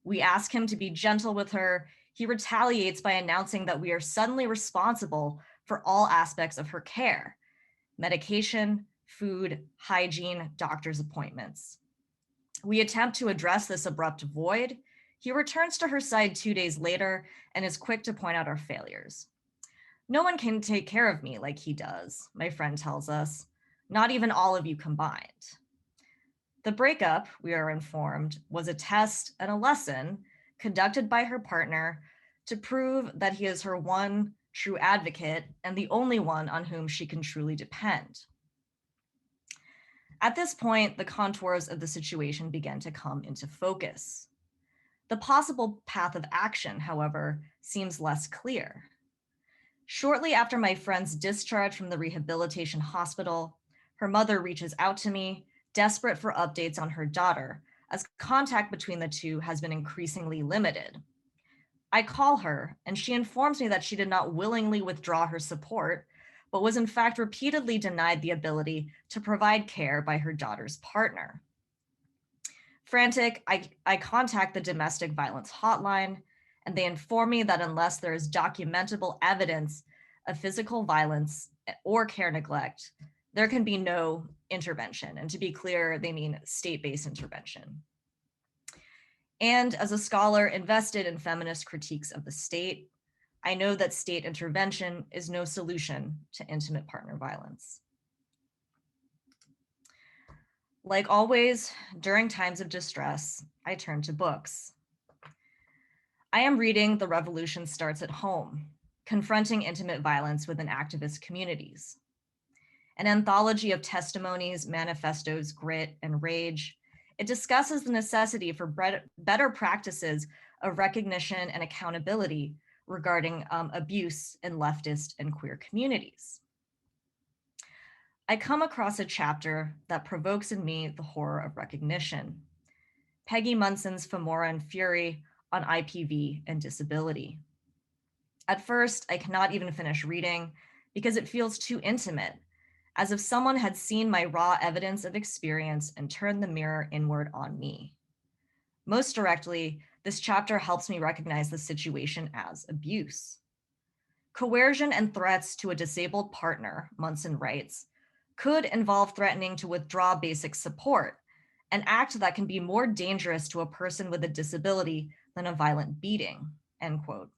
We ask him to be gentle with her. He retaliates by announcing that we are suddenly responsible for all aspects of her care: medication, food, hygiene, doctor's appointments. We attempt to address this abrupt void. He returns to her side 2 days later and is quick to point out our failures. No one can take care of me like he does, my friend tells us, not even all of you combined. The breakup, we are informed, was a test and a lesson conducted by her partner to prove that he is her one true advocate and the only one on whom she can truly depend. At this point, the contours of the situation began to come into focus. The possible path of action, however, seems less clear. Shortly after my friend's discharge from the rehabilitation hospital, her mother reaches out to me, desperate for updates on her daughter, as contact between the two has been increasingly limited. I call her, and she informs me that she did not willingly withdraw her support, but was in fact repeatedly denied the ability to provide care by her daughter's partner. Frantic, I contact the domestic violence hotline, and they inform me that unless there is documentable evidence of physical violence or care neglect, there can be no intervention. And to be clear, they mean state-based intervention. And as a scholar invested in feminist critiques of the state, I know that state intervention is no solution to intimate partner violence. Like always, during times of distress, I turn to books. I am reading The Revolution Starts at Home, Confronting Intimate Violence Within Activist Communities, an anthology of testimonies, manifestos, grit, and rage. It discusses the necessity for better practices of recognition and accountability regarding abuse in leftist and queer communities. I come across a chapter that provokes in me the horror of recognition: Peggy Munson's Femora and Fury on IPV and disability. At first, I cannot even finish reading because it feels too intimate, as if someone had seen my raw evidence of experience and turned the mirror inward on me. Most directly, this chapter helps me recognize the situation as abuse. Coercion and threats to a disabled partner, Munson writes, could involve threatening to withdraw basic support, an act that can be more dangerous to a person with a disability than a violent beating, end quote.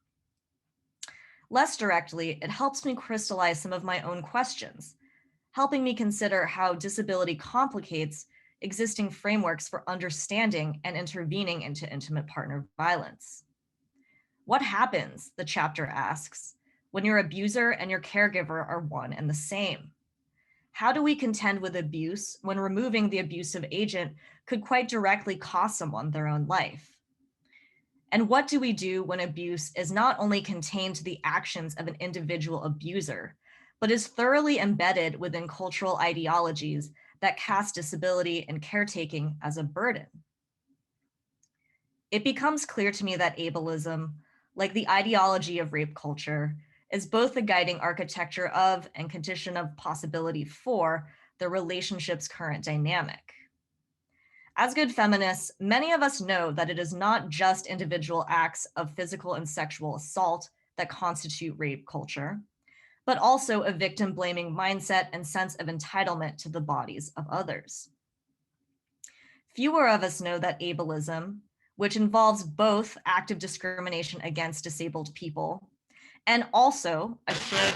Less directly, it helps me crystallize some of my own questions, helping me consider how disability complicates existing frameworks for understanding and intervening into intimate partner violence. What happens, the chapter asks, when your abuser and your caregiver are one and the same? How do we contend with abuse when removing the abusive agent could quite directly cost someone their own life? And what do we do when abuse is not only contained to the actions of an individual abuser, but is thoroughly embedded within cultural ideologies that cast disability and caretaking as a burden? It becomes clear to me that ableism, like the ideology of rape culture, is both the guiding architecture of and condition of possibility for the relationship's current dynamic. As good feminists, many of us know that it is not just individual acts of physical and sexual assault that constitute rape culture, but also a victim-blaming mindset and sense of entitlement to the bodies of others. Fewer of us know that ableism, which involves both active discrimination against disabled people and also a shared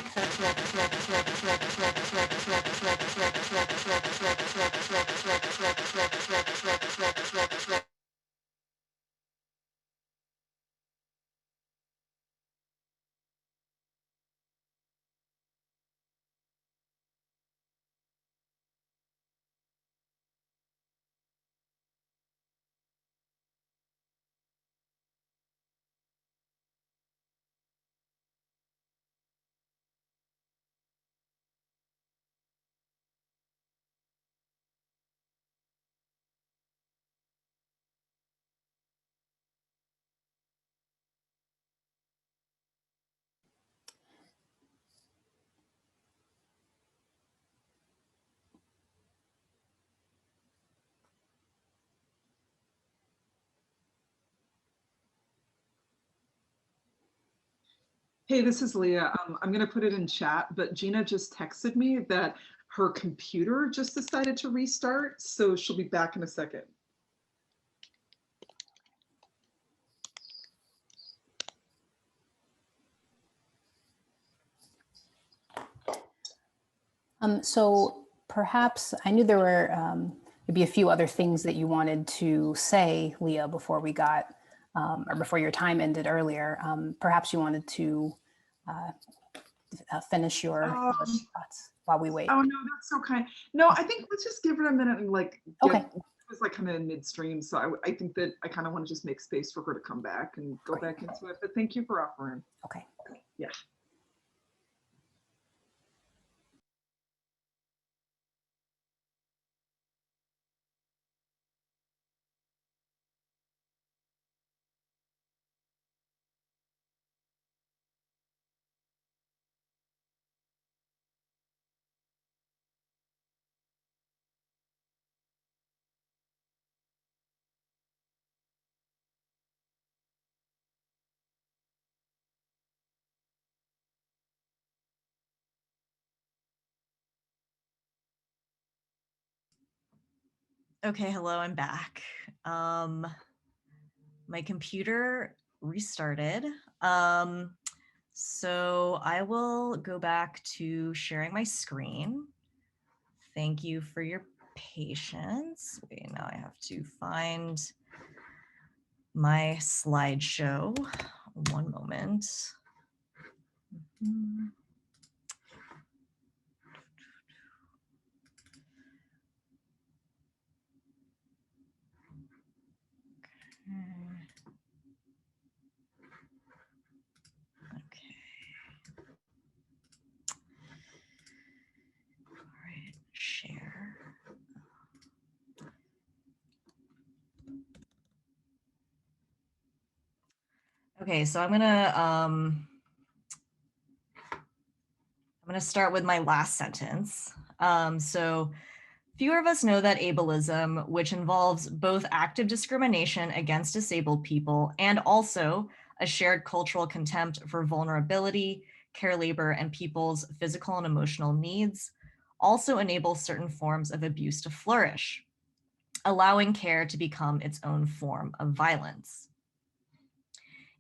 Hey, this is Leah. I'm going to put it in chat, but Gina just texted me that her computer just decided to restart, so she'll be back in a second. So perhaps I knew there were maybe a few other things that you wanted to say, Leah, before we got or before your time ended earlier. Perhaps you wanted to finish your thoughts while we wait. Oh no, that's so kind. No, I think let's just give it a minute and like Okay. it was like kind of in midstream, so I think that I kind of want to just make space for her to come back and go back into it. But thank you for offering. Okay. Yeah. Okay, hello, I'm back. My computer restarted. So I will go back to sharing my screen. Thank you for your patience. Wait, now I have to find my slideshow. One moment. Okay. All right, share. Okay, so I'm gonna start with my last sentence. So Fewer of us know that ableism, which involves both active discrimination against disabled people and also a shared cultural contempt for vulnerability, care labor, and people's physical and emotional needs, also enables certain forms of abuse to flourish, allowing care to become its own form of violence.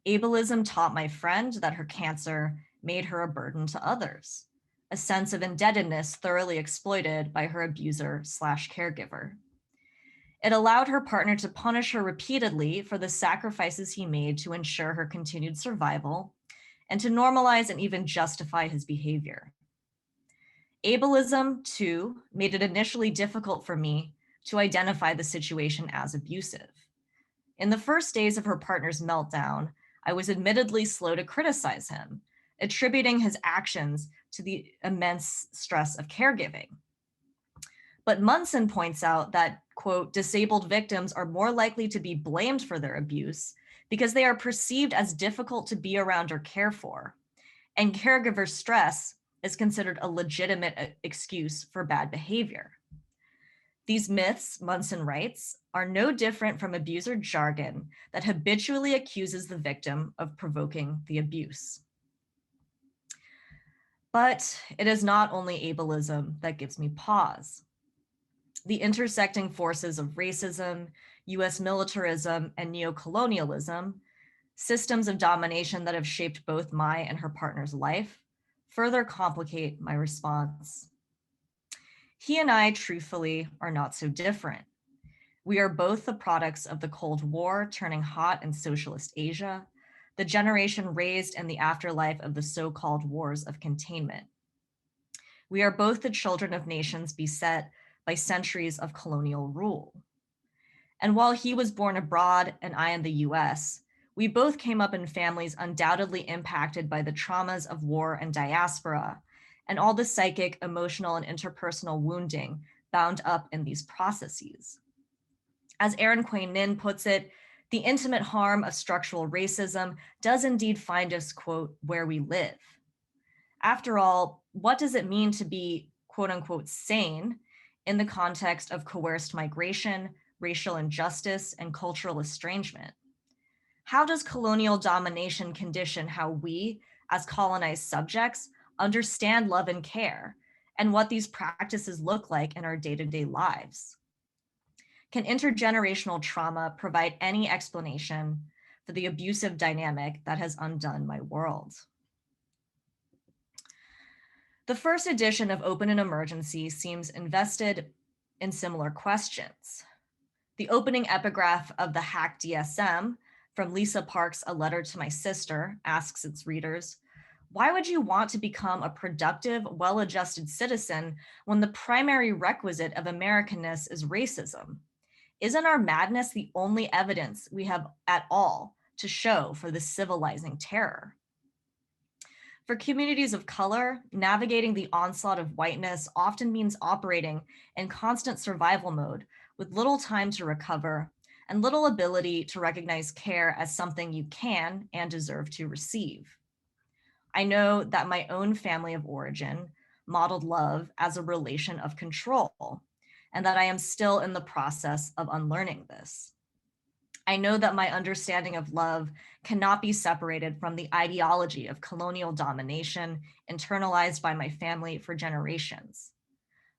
Ableism taught my friend that her cancer made her a burden to others, a sense of indebtedness thoroughly exploited by her abuser/caregiver. It allowed her partner to punish her repeatedly for the sacrifices he made to ensure her continued survival and to normalize and even justify his behavior. Ableism, too, made it initially difficult for me to identify the situation as abusive. In the first days of her partner's meltdown, I was admittedly slow to criticize him, attributing his actions to the immense stress of caregiving. But Munson points out that, quote, disabled victims are more likely to be blamed for their abuse because they are perceived as difficult to be around or care for, and caregiver stress is considered a legitimate excuse for bad behavior. These myths, Munson writes, are no different from abuser jargon that habitually accuses the victim of provoking the abuse. But it is not only ableism that gives me pause. The intersecting forces of racism, US militarism, and neocolonialism, systems of domination that have shaped both my and her partner's life, further complicate my response. He and I, truthfully, are not so different. We are both the products of the Cold War turning hot in socialist Asia, the generation raised in the afterlife of the so-called wars of containment. We are both the children of nations beset by centuries of colonial rule. And while he was born abroad and I in the US, we both came up in families undoubtedly impacted by the traumas of war and diaspora, and all the psychic, emotional, and interpersonal wounding bound up in these processes. As Erin Quay Nin puts it, the intimate harm of structural racism does indeed find us, quote, where we live. After all, what does it mean to be, quote unquote, sane in the context of coerced migration, racial injustice, and cultural estrangement? How does colonial domination condition how we, as colonized subjects, understand love and care, and what these practices look like in our day-to-day lives? Can intergenerational trauma provide any explanation for the abusive dynamic that has undone my world? The first edition of Open and Emergency seems invested in similar questions. The opening epigraph of the Hack DSM from Lisa Park's A Letter to My Sister asks its readers, why would you want to become a productive, well-adjusted citizen when the primary requisite of Americanness is racism? Isn't our madness the only evidence we have at all to show for this civilizing terror? For communities of color, navigating the onslaught of whiteness often means operating in constant survival mode with little time to recover and little ability to recognize care as something you can and deserve to receive. I know that my own family of origin modeled love as a relation of control, and that I am still in the process of unlearning this. I know that my understanding of love cannot be separated from the ideology of colonial domination internalized by my family for generations.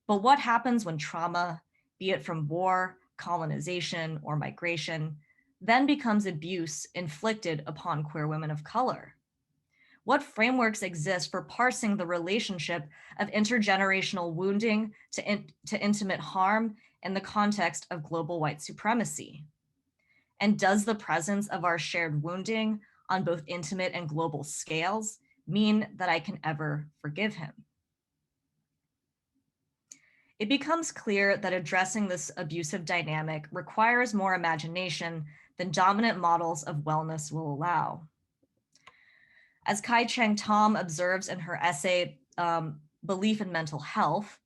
But what happens when trauma, be it from war, colonization, or migration, then becomes abuse inflicted upon queer women of color? What frameworks exist for parsing the relationship of intergenerational wounding to intimate harm in the context of global white supremacy? And does the presence of our shared wounding on both intimate and global scales mean that I can ever forgive him? It becomes clear that addressing this abusive dynamic requires more imagination than dominant models of wellness will allow. As Kai-Cheng Thom observes in her essay, Belief in Mental Health,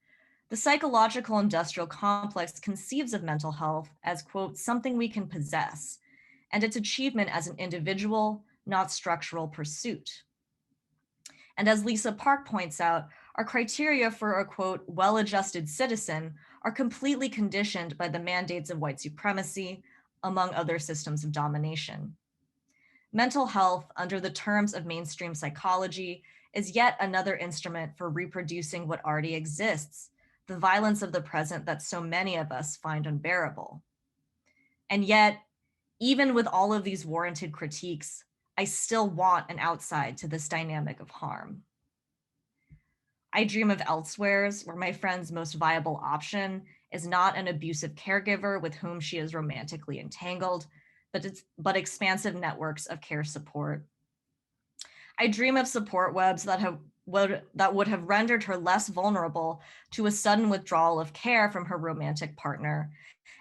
the psychological industrial complex conceives of mental health as, quote, something we can possess, and its achievement as an individual, not structural pursuit. And as Lisa Park points out, our criteria for a, quote, well-adjusted citizen are completely conditioned by the mandates of white supremacy, among other systems of domination. Mental health, under the terms of mainstream psychology, is yet another instrument for reproducing what already exists, the violence of the present that so many of us find unbearable. And yet, even with all of these warranted critiques, I still want an outside to this dynamic of harm. I dream of elsewheres where my friend's most viable option is not an abusive caregiver with whom she is romantically entangled, but expansive networks of care support. I dream of support webs that would have rendered her less vulnerable to a sudden withdrawal of care from her romantic partner,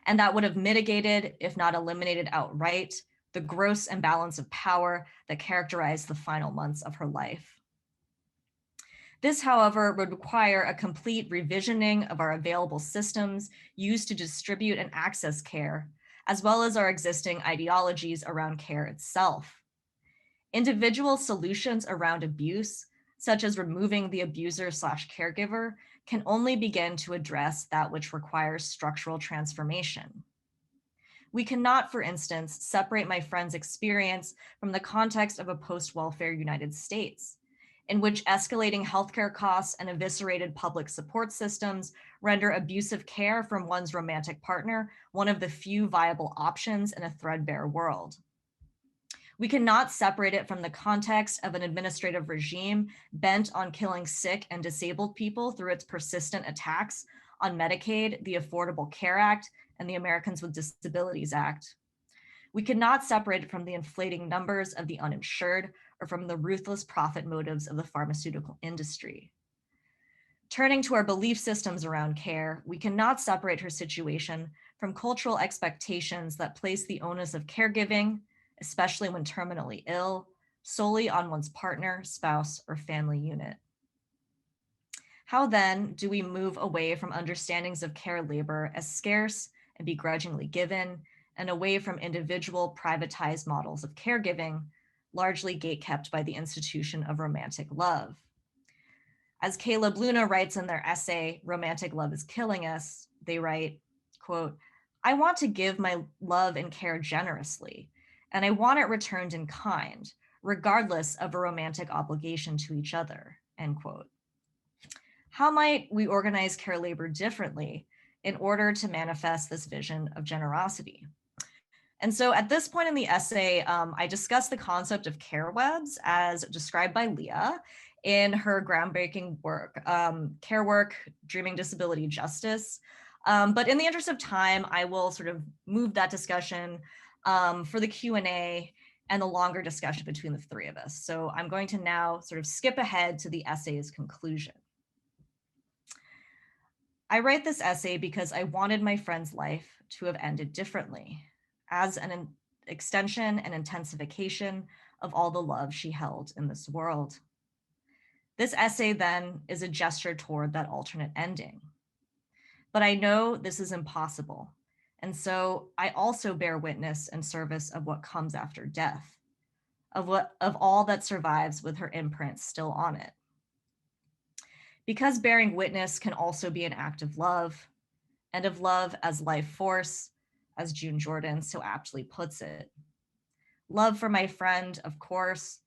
and that would have mitigated, if not eliminated outright, the gross imbalance of power that characterized the final months of her life. This, however, would require a complete revisioning of our available systems used to distribute and access care, as well as our existing ideologies around care itself. Individual solutions around abuse, such as removing the abuser/caregiver, can only begin to address that which requires structural transformation. We cannot, for instance, separate my friend's experience from the context of a post-welfare United States, in which escalating healthcare costs and eviscerated public support systems render abusive care from one's romantic partner one of the few viable options in a threadbare world. We cannot separate it from the context of an administrative regime bent on killing sick and disabled people through its persistent attacks on Medicaid, the Affordable Care Act, and the Americans with Disabilities Act. We cannot separate it from the inflating numbers of the uninsured or from the ruthless profit motives of the pharmaceutical industry. Turning to our belief systems around care, we cannot separate her situation from cultural expectations that place the onus of caregiving, especially when terminally ill, solely on one's partner, spouse, or family unit. How then do we move away from understandings of care labor as scarce and begrudgingly given, and away from individual privatized models of caregiving, largely gatekept by the institution of romantic love? As Caleb Luna writes in their essay, Romantic Love is Killing Us, they write, quote, "I want to give my love and care generously, and I want it returned in kind, regardless of a romantic obligation to each other," end quote. How might we organize care labor differently in order to manifest this vision of generosity? And so at this point in the essay, I discussed the concept of care webs as described by Leah in her groundbreaking work, Care Work, Dreaming Disability Justice. But in the interest of time, I will sort of move that discussion for the Q&A and the longer discussion between the three of us. So I'm going to now sort of skip ahead to the essay's conclusion. I write this essay because I wanted my friend's life to have ended differently, as an extension and intensification of all the love she held in this world. This essay then is a gesture toward that alternate ending. But I know this is impossible. And so I also bear witness and service of what comes after death, of all that survives with her imprint still on it. Because bearing witness can also be an act of love, and of love as life force, as June Jordan so aptly puts it. Love for my friend, of course,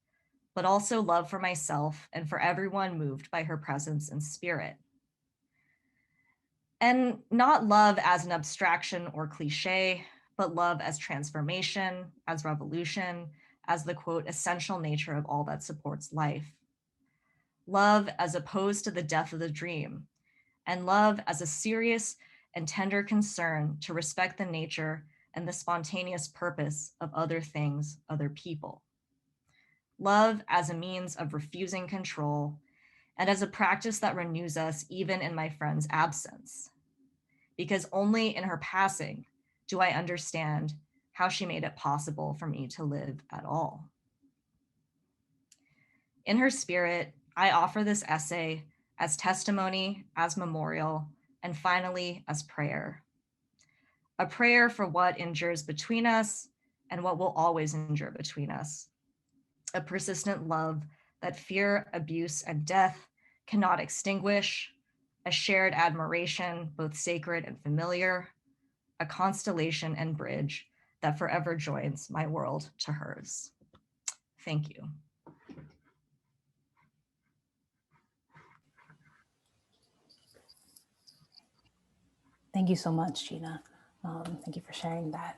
but also love for myself and for everyone moved by her presence and spirit. And not love as an abstraction or cliche, but love as transformation, as revolution, as the, quote, essential nature of all that supports life. Love as opposed to the death of the dream, and love as a serious and tender concern to respect the nature and the spontaneous purpose of other things, other people. Love as a means of refusing control, and as a practice that renews us even in my friend's absence. Because only in her passing do I understand how she made it possible for me to live at all. In her spirit, I offer this essay as testimony, as memorial, and finally as prayer. A prayer for what endures between us and what will always endure between us. A persistent love that fear, abuse, and death cannot extinguish, a shared admiration, both sacred and familiar, a constellation and bridge that forever joins my world to hers. Thank you. Thank you so much, Gina. Thank you for sharing that.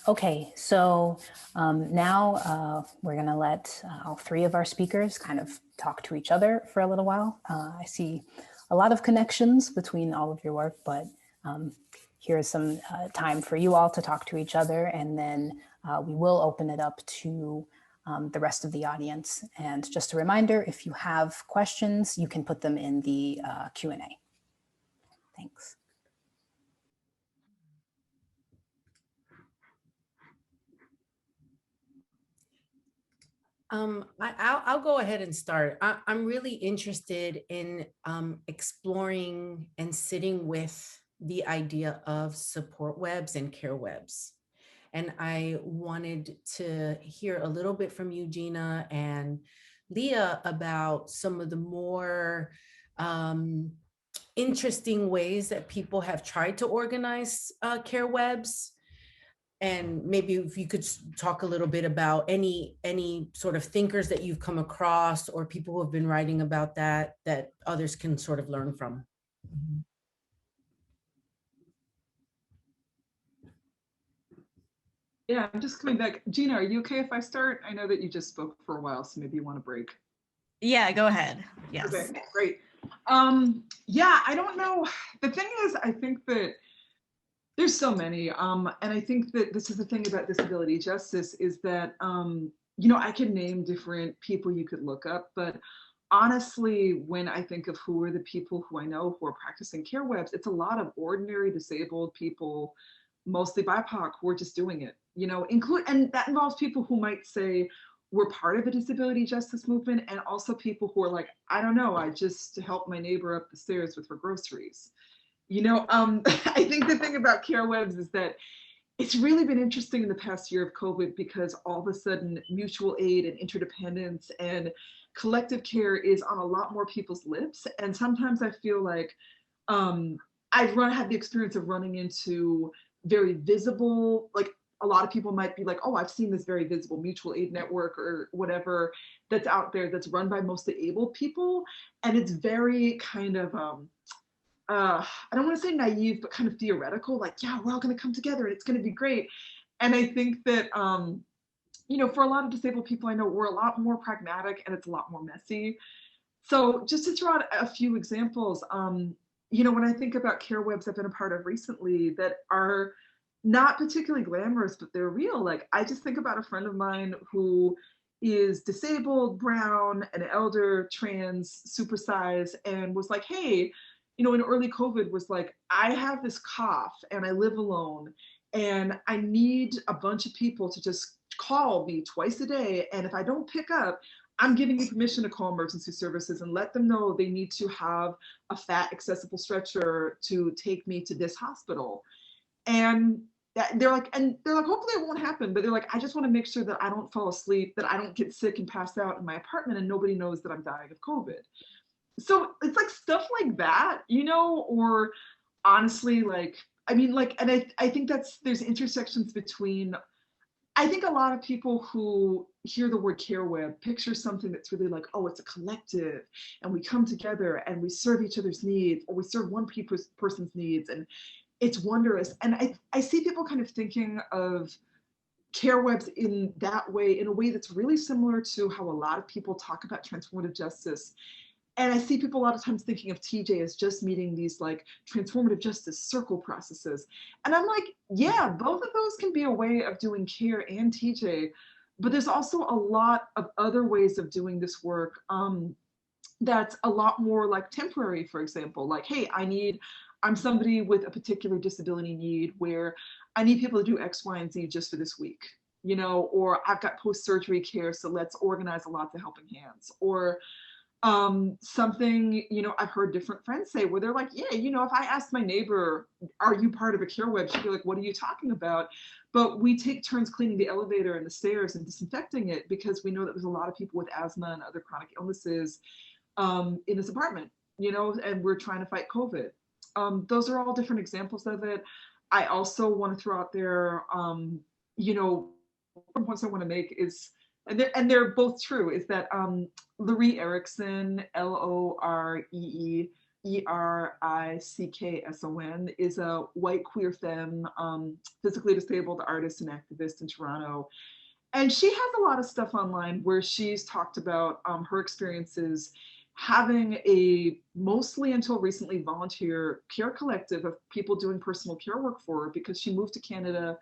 Okay, so now we're going to let all three of our speakers kind of talk to each other for a little while. I see a lot of connections between all of your work, but here's some time for you all to talk to each other, and then we will open it up to the rest of the audience. And just a reminder, if you have questions, you can put them in the Q&A. Thanks. I'll go ahead and start. I'm really interested in exploring and sitting with the idea of support webs and care webs. And I wanted to hear a little bit from you, Gina and Leah, about some of the more interesting ways that people have tried to organize care webs. And maybe if you could talk a little bit about any sort of thinkers that you've come across or people who have been writing about that others can sort of learn from. Yeah, I'm just coming back. Gina, are you okay if I start? I know that you just spoke for a while, so maybe you want to break. Yeah, go ahead. Yes. Okay, great. Yeah, I don't know. The thing is, I think that there's so many, and I think that this is the thing about disability justice is that, you know, I can name different people you could look up, but honestly, when I think of who are the people who I know who are practicing care webs, it's a lot of ordinary disabled people, mostly BIPOC, who are just doing it, you know, and that involves people who might say, we're part of a disability justice movement, and also people who are like, I don't know, I just helped my neighbor up the stairs with her groceries. You know, I think the thing about care webs is that it's really been interesting in the past year of COVID because all of a sudden mutual aid and interdependence and collective care is on a lot more people's lips. And sometimes I feel like I've had the experience of running into very visible, like a lot of people might be like, oh, I've seen this very visible mutual aid network or whatever that's out there that's run by mostly able people. And it's very kind of, I don't want to say naive, but kind of theoretical, like, yeah, we're all going to come together and it's going to be great. And I think that, you know, for a lot of disabled people I know, we're a lot more pragmatic and it's a lot more messy. So just to throw out a few examples, you know, when I think about care webs I've been a part of recently that are not particularly glamorous, but they're real. Like, I just think about a friend of mine who is disabled, brown, an elder, trans, supersize, and was like, hey, you know, in early COVID was like, I have this cough and I live alone and I need a bunch of people to just call me twice a day. And if I don't pick up, I'm giving you permission to call emergency services and let them know they need to have a fat accessible stretcher to take me to this hospital. And they're like, hopefully it won't happen, but they're like, I just want to make sure that I don't fall asleep, that I don't get sick and pass out in my apartment and nobody knows that I'm dying of COVID. So it's like stuff like that, you know, or honestly, like, I mean, like, and I think there's intersections between, I think a lot of people who hear the word care web picture something that's really like, oh, it's a collective and we come together and we serve each other's needs or we serve one person's needs and it's wondrous. And I see people kind of thinking of care webs in that way, in a way that's really similar to how a lot of people talk about transformative justice. And I see people a lot of times thinking of TJ as just meeting these like transformative justice circle processes. And I'm like, yeah, both of those can be a way of doing care and TJ, but there's also a lot of other ways of doing this work that's a lot more like temporary, for example, like, hey, I'm somebody with a particular disability need where I need people to do X, Y, and Z just for this week, you know, or I've got post-surgery care, so let's organize a Lots of Helping Hands, or something, you know, I've heard different friends say where they're like, yeah, you know, if I asked my neighbor, are you part of a care web? She'd be like, what are you talking about? But we take turns cleaning the elevator and the stairs and disinfecting it because we know that there's a lot of people with asthma and other chronic illnesses in this apartment, you know, and we're trying to fight COVID. Those are all different examples of it. I also want to throw out there, you know, points I want to make is, and they're both true, is that Loree Erickson, Loricson, is a white queer femme, physically disabled artist and activist in Toronto. And she has a lot of stuff online where she's talked about her experiences having a mostly until recently volunteer care collective of people doing personal care work for her because she moved to Canada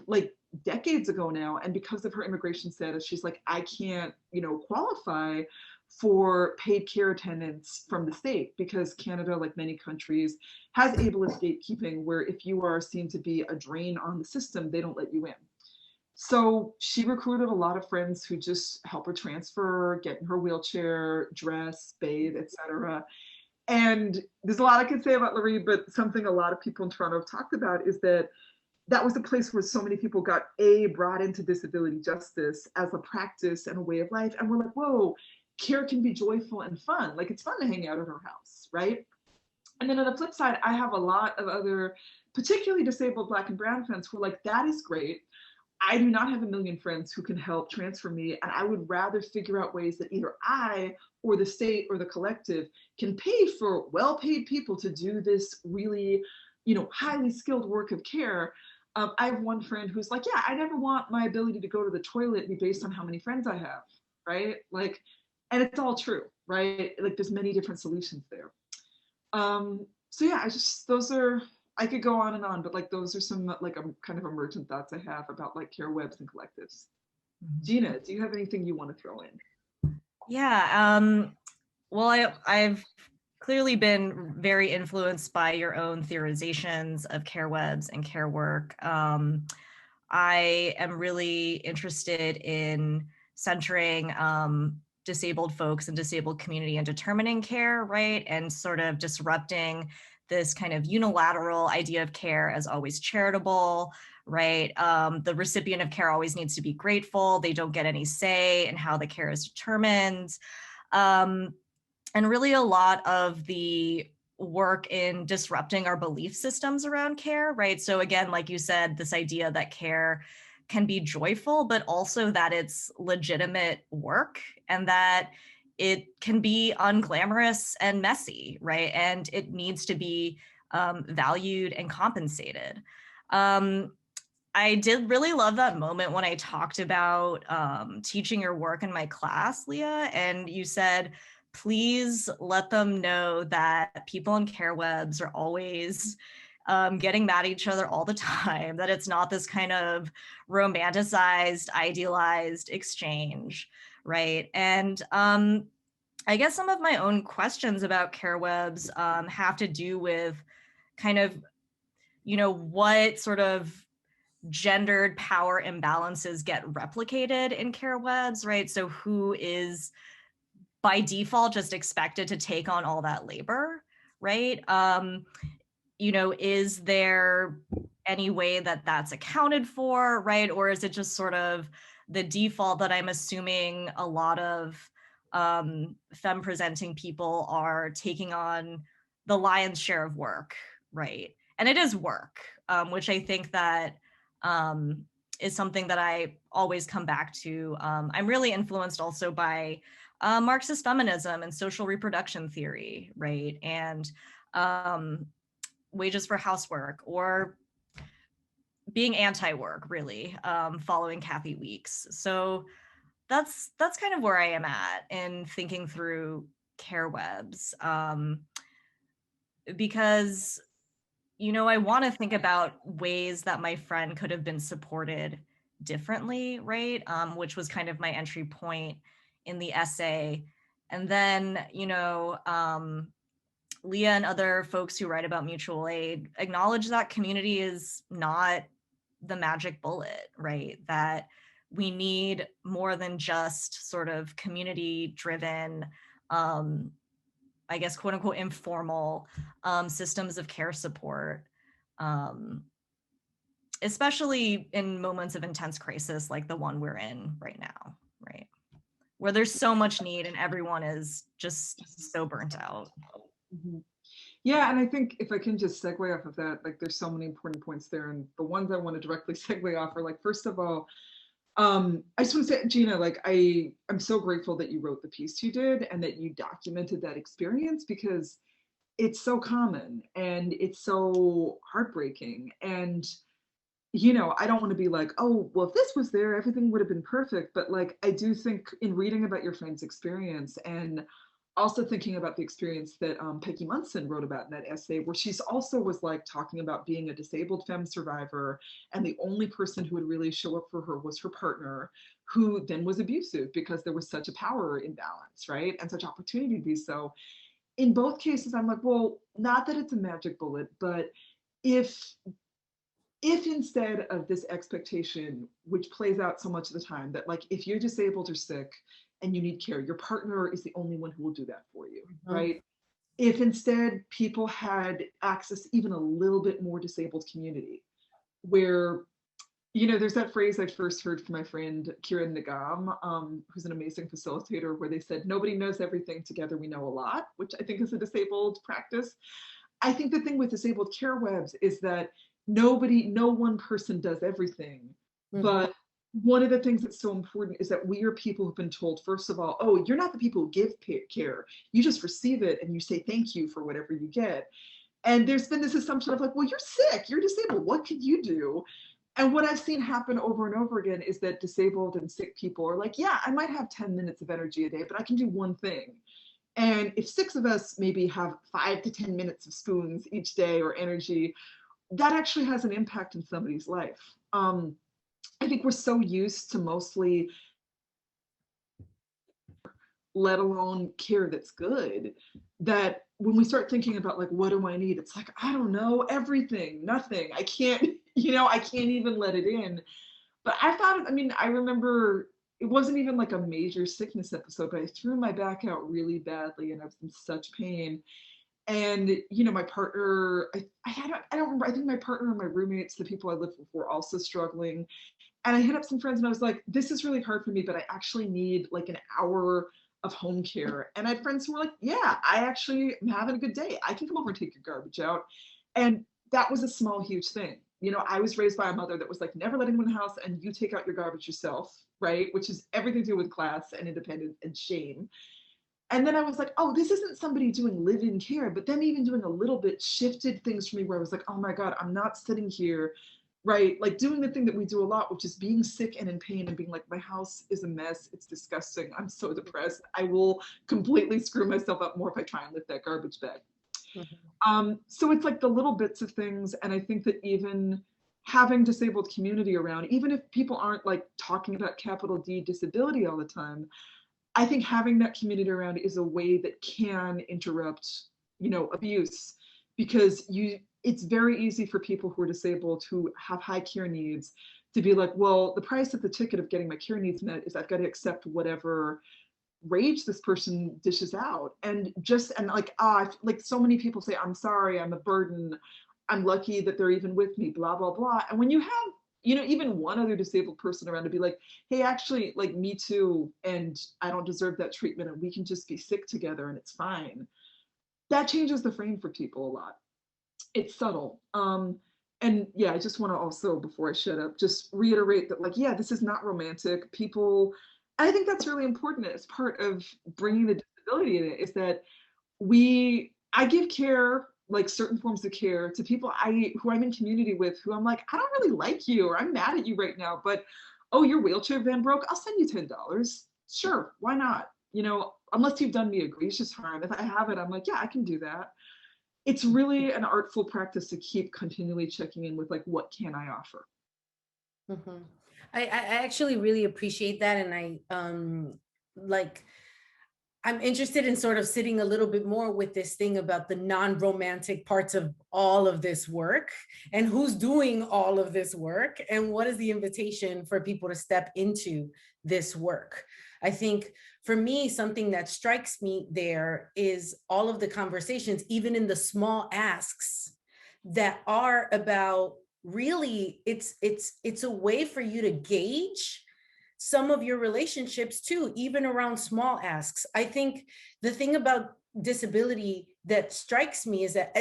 like decades ago now. And because of her immigration status, she's like, I can't, you know, qualify for paid care attendance from the state because Canada, like many countries, has ableist gatekeeping where if you are seen to be a drain on the system, they don't let you in. So she recruited a lot of friends who just help her transfer, get in her wheelchair, dress, bathe, etc. And there's a lot I could say about Loree, but something a lot of people in Toronto have talked about is that that was a place where so many people got brought into disability justice as a practice and a way of life. And we're like, whoa, care can be joyful and fun. Like it's fun to hang out at her house, right? And then on the flip side, I have a lot of other, particularly disabled Black and Brown friends who are like, that is great. I do not have a million friends who can help transfer me. And I would rather figure out ways that either I or the state or the collective can pay for well-paid people to do this really, you know, highly skilled work of care. I have one friend who's like, yeah, I never want my ability to go to the toilet be based on how many friends I have, right? Like, and it's all true, right? Like there's many different solutions there. So yeah, those are, I could go on and on, but like those are some like kind of emergent thoughts I have about like care webs and collectives. Gina, do you have anything you want to throw in? Yeah, well, I've clearly been very influenced by your own theorizations of care webs and care work. I am really interested in centering disabled folks and disabled community and determining care, right? And sort of disrupting this kind of unilateral idea of care as always charitable, right? The recipient of care always needs to be grateful. They don't get any say in how the care is determined. And really a lot of the work in disrupting our belief systems around care, right? So again, like you said, this idea that care can be joyful, but also that it's legitimate work and that it can be unglamorous and messy, right? And it needs to be valued and compensated. I did really love that moment when I talked about teaching your work in my class, Leah, and you said, please let them know that people in care webs are always getting mad at each other all the time, that it's not this kind of romanticized, idealized exchange, right? And I guess some of my own questions about care webs have to do with kind of, you know, what sort of gendered power imbalances get replicated in care webs, right? So who is by default just expected to take on all that labor, right? You know, is there any way that that's accounted for, right? Or is it just sort of the default that I'm assuming a lot of femme presenting people are taking on the lion's share of work, right? And it is work, which I think that is something that I always come back to. I'm really influenced also by Marxist feminism and social reproduction theory, right? And wages for housework, or being anti-work, really, following Kathy Weeks. So that's kind of where I am at in thinking through care webs, because, you know, I want to think about ways that my friend could have been supported differently, right? Which was kind of my entry point in the essay. And then, you know, Leah and other folks who write about mutual aid acknowledge that community is not the magic bullet, right? That we need more than just sort of community driven, I guess, quote unquote, informal systems of care support, especially in moments of intense crisis like the one we're in right now, right? where there's so much need and everyone is just so burnt out. Mhm. Yeah, and I think if I can just segue off of that, like there's so many important points there. And the ones I want to directly segue off are like, first of all, I just want to say, Gina, like I'm so grateful that you wrote the piece you did and that you documented that experience because it's so common and it's so heartbreaking. And I don't want to be like, oh, well, if this was there, everything would have been perfect. But like, I do think in reading about your friend's experience and also thinking about the experience that Peggy Munson wrote about in that essay, where she's also was like talking about being a disabled femme survivor, and the only person who would really show up for her was her partner, who then was abusive because there was such a power imbalance, right? And such opportunity to be so. In both cases, I'm like, well, not that it's a magic bullet, but if instead of this expectation, which plays out so much of the time, that like if you're disabled or sick and you need care, your partner is the only one who will do that for you, right? If instead people had access even a little bit more disabled community, where there's that phrase I first heard from my friend Kiran Nagam, who's an amazing facilitator, where they said, nobody knows everything, together we know a lot, which I think is a disabled practice. I think the thing with disabled care webs is that no one person does everything. But one of the things that's so important is that we are people who've been told, first of all, oh, you're not the people who give care. You just receive it and you say thank you for whatever you get. And there's been this assumption of like, well, you're sick, you're disabled, what could you do? And what I've seen happen over and over again is that disabled and sick people are like, yeah, I might have 10 minutes of energy a day, but I can do one thing. And if 6 of us maybe have 5 to 10 minutes of spoons each day or energy, that actually has an impact in somebody's life. I think we're so used to mostly, let alone care that's good, that when we start thinking about like, what do I need? It's like, I don't know, everything, nothing. I can't, I can't even let it in. But I remember it wasn't even like a major sickness episode, but I threw my back out really badly and I was in such pain. And my partner, I don't remember, I think my partner and my roommates, the people I lived with, were also struggling. And I hit up some friends and I was like, this is really hard for me, but I actually need like an hour of home care. And I had friends who were like, yeah, I actually am having a good day, I can come over and take your garbage out. And that was a small, huge thing. I was raised by a mother that was like, never let anyone in the house and you take out your garbage yourself, right? Which is everything to do with class and independence and shame. And then I was like, oh, this isn't somebody doing live-in care, but them even doing a little bit shifted things for me, where I was like, oh my God, I'm not sitting here, right? Like doing the thing that we do a lot, which is being sick and in pain and being like, my house is a mess, it's disgusting, I'm so depressed, I will completely screw myself up more if I try and lift that garbage bag. So it's like the little bits of things. And I think that even having disabled community around, even if people aren't like talking about capital D disability all the time, I think having that community around is a way that can interrupt, abuse, because it's very easy for people who are disabled, who have high care needs, to be like, well, the price of the ticket of getting my care needs met is I've got to accept whatever rage this person dishes out. And like so many people say, I'm sorry, I'm a burden, I'm lucky that they're even with me, blah, blah, blah. And when you have even one other disabled person around to be like, hey, actually, like me too, and I don't deserve that treatment, and we can just be sick together and it's fine. That changes the frame for people a lot. It's subtle. And yeah, I just want to also, before I shut up, just reiterate that like, yeah, this is not romantic. I think that's really important as part of bringing the disability in it, is that I give care, like certain forms of care, to people who I'm in community with, who I'm like, I don't really like you, or I'm mad at you right now, but oh, your wheelchair van broke, I'll send you $10. Sure, why not? Unless you've done me a egregious harm. If I have it, I'm like, yeah, I can do that. It's really an artful practice to keep continually checking in with like, what can I offer? I actually really appreciate that. And I'm interested in sort of sitting a little bit more with this thing about the non-romantic parts of all of this work, and who's doing all of this work, and what is the invitation for people to step into this work. I think for me, something that strikes me there is all of the conversations, even in the small asks, that are about really, it's a way for you to gauge some of your relationships too, even around small asks. I think the thing about disability that strikes me is that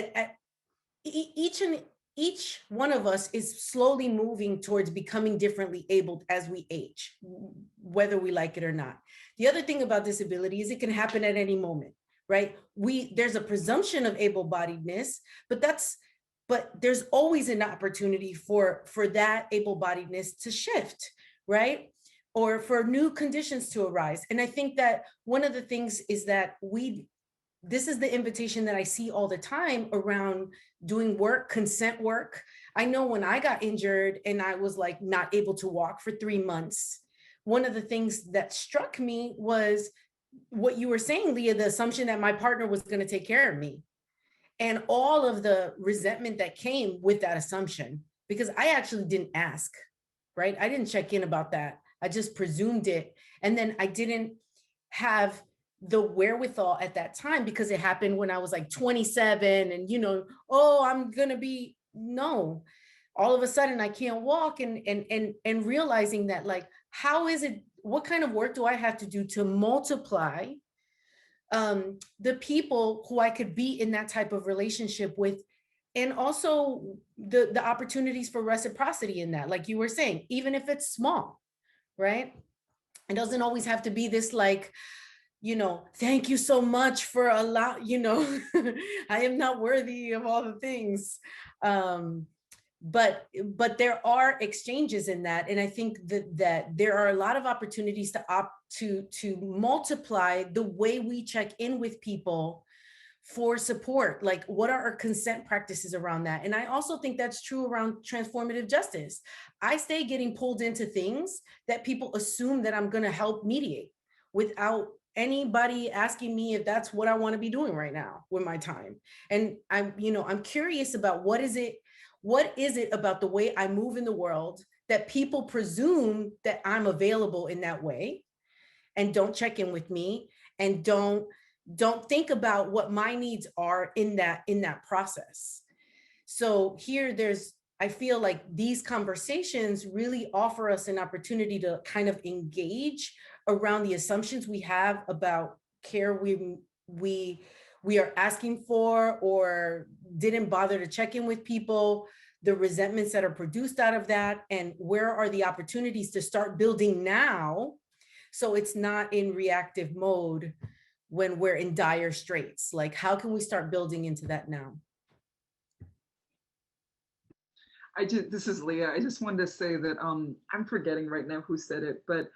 each one of us is slowly moving towards becoming differently abled as we age, whether we like it or not. The other thing about disability is it can happen at any moment, right? There's a presumption of able-bodiedness, but there's always an opportunity for that able-bodiedness to shift, right? Or for new conditions to arise. And I think that one of the things is that this is the invitation that I see all the time around doing work, consent work. I know when I got injured and I was like not able to walk for 3 months, one of the things that struck me was what you were saying, Leah, the assumption that my partner was going to take care of me. And all of the resentment that came with that assumption, because I actually didn't ask, right? I didn't check in about that. I just presumed it. And then I didn't have the wherewithal at that time, because it happened when I was like 27 and, I'm going to be, no, all of a sudden I can't walk, and realizing that, like, how is it, what kind of work do I have to do to multiply the people who I could be in that type of relationship with, and also the opportunities for reciprocity in that, like you were saying, even if it's small, right? It doesn't always have to be this like, thank you so much for I am not worthy of all the things. But there are exchanges in that. And I think that there are a lot of opportunities to multiply the way we check in with people for support. Like, what are our consent practices around that? And I also think that's true around transformative justice. I stay getting pulled into things that people assume that I'm going to help mediate without anybody asking me if that's what I want to be doing right now with my time. And I'm curious about what is it about the way I move in the world that people presume that I'm available in that way, and don't check in with me, and don't think about what my needs are in that process. So here I feel like these conversations really offer us an opportunity to kind of engage around the assumptions we have about care we are asking for, or didn't bother to check in with people, the resentments that are produced out of that, and where are the opportunities to start building now, so it's not in reactive mode when we're in dire straits. Like, how can we start building into that now? This is Leah. I just wanted to say that I'm forgetting right now who said it, but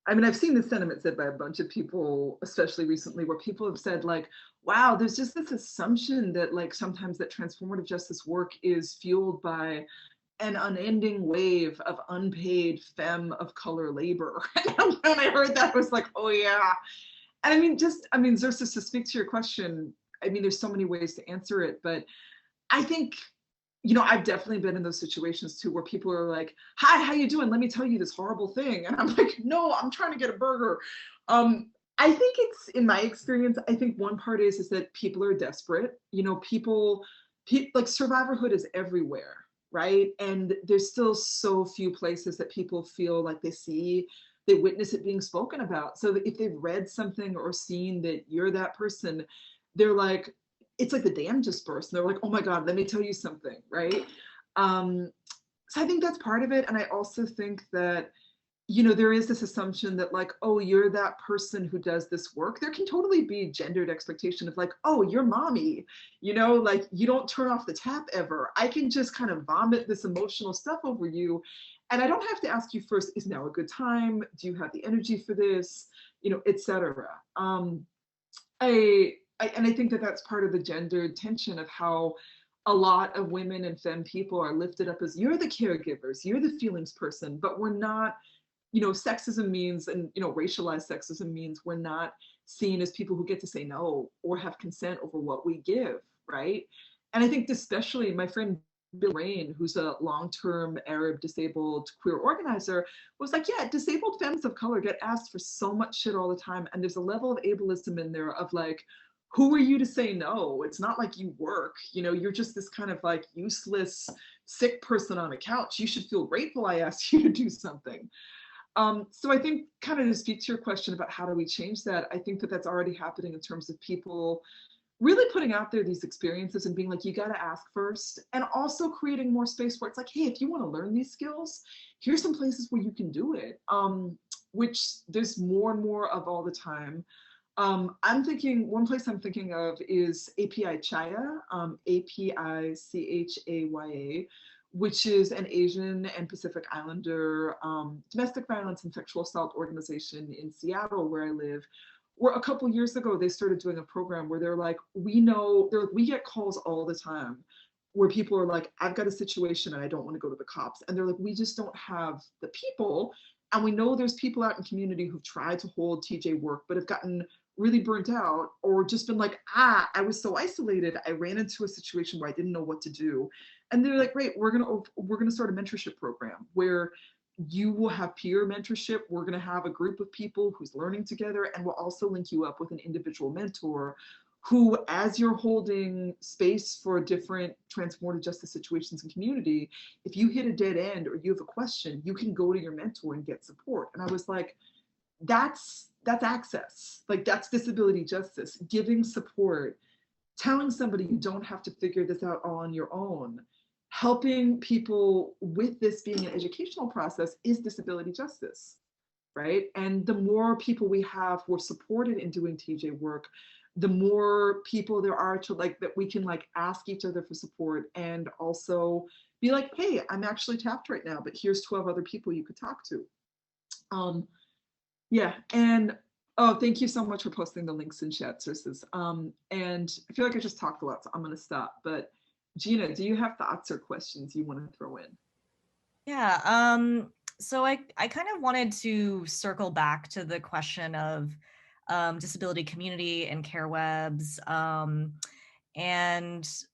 I mean, I've seen this sentiment said by a bunch of people, especially recently, where people have said, like, wow, there's just this assumption that, like, sometimes that transformative justice work is fueled by an unending wave of unpaid femme of color labor. And when I heard that, I was like, oh yeah. And I mean, Xerxes, to speak to your question, I mean, there's so many ways to answer it, but I think, I've definitely been in those situations too, where people are like, hi, how you doing? Let me tell you this horrible thing. And I'm like, no, I'm trying to get a burger. I think it's, in my experience, I think one part is that people are desperate. People like, survivorhood is everywhere, right? And there's still so few places that people feel like they witness it being spoken about. So if they've read something or seen that you're that person, they're like, it's like the dam just burst. And they're like, oh my God, let me tell you something, right? So I think that's part of it. And I also think that, there is this assumption that, like, oh, you're that person who does this work. There can totally be gendered expectation of, like, oh, you're mommy, like, you don't turn off the tap ever. I can just kind of vomit this emotional stuff over you. And I don't have to ask you first, is now a good time? Do you have the energy for this? Et cetera. And I think that that's part of the gendered tension of how a lot of women and femme people are lifted up as, you're the caregivers, you're the feelings person, but we're not, sexism means, and, racialized sexism means we're not seen as people who get to say no or have consent over what we give, right? And I think especially my friend Bill Rain, who's a long-term Arab disabled queer organizer, was like, yeah, disabled femmes of color get asked for so much shit all the time. And there's a level of ableism in there of, like, who are you to say no? It's not like you work, you're just this kind of, like, useless, sick person on a couch. You should feel grateful I asked you to do something. So I think kind of to speak to your question about how do we change that, I think that that's already happening in terms of people really putting out there these experiences and being like, you got to ask first, and also creating more space where it's like, hey, if you want to learn these skills, here's some places where you can do it, which there's more and more of all the time. I'm thinking, one place I'm thinking of is API Chaya, APICHAYA, which is an Asian and Pacific Islander domestic violence and sexual assault organization in Seattle, where I live. Where a couple years ago, they started doing a program where they're like, we know, they're like, we get calls all the time where people are like, I've got a situation and I don't want to go to the cops. And they're like, we just don't have the people. And we know there's people out in community who've tried to hold TJ work, but have gotten really burnt out or just been like, I was so isolated. I ran into a situation where I didn't know what to do. And they're like, great, we're gonna start a mentorship program where you will have peer mentorship. We're going to have a group of people who's learning together, and we'll also link you up with an individual mentor who, as you're holding space for different transformative justice situations and community, if you hit a dead end or you have a question, you can go to your mentor and get support. And I was like, that's access. Like, that's disability justice, giving support, telling somebody you don't have to figure this out all on your own. Helping people with this being an educational process is disability justice, right? And the more people we have who are supported in doing TJ work, the more people there are to like that we can like ask each other for support and also be like, hey, I'm actually tapped right now, but here's 12 other people you could talk to. Yeah, and oh, thank you so much for posting the links in chat, Circes. And I feel like I just talked a lot, so I'm gonna stop. But Gina, do you have thoughts or questions you want to throw in? Yeah, so I kind of wanted to circle back to the question of disability community and care webs. And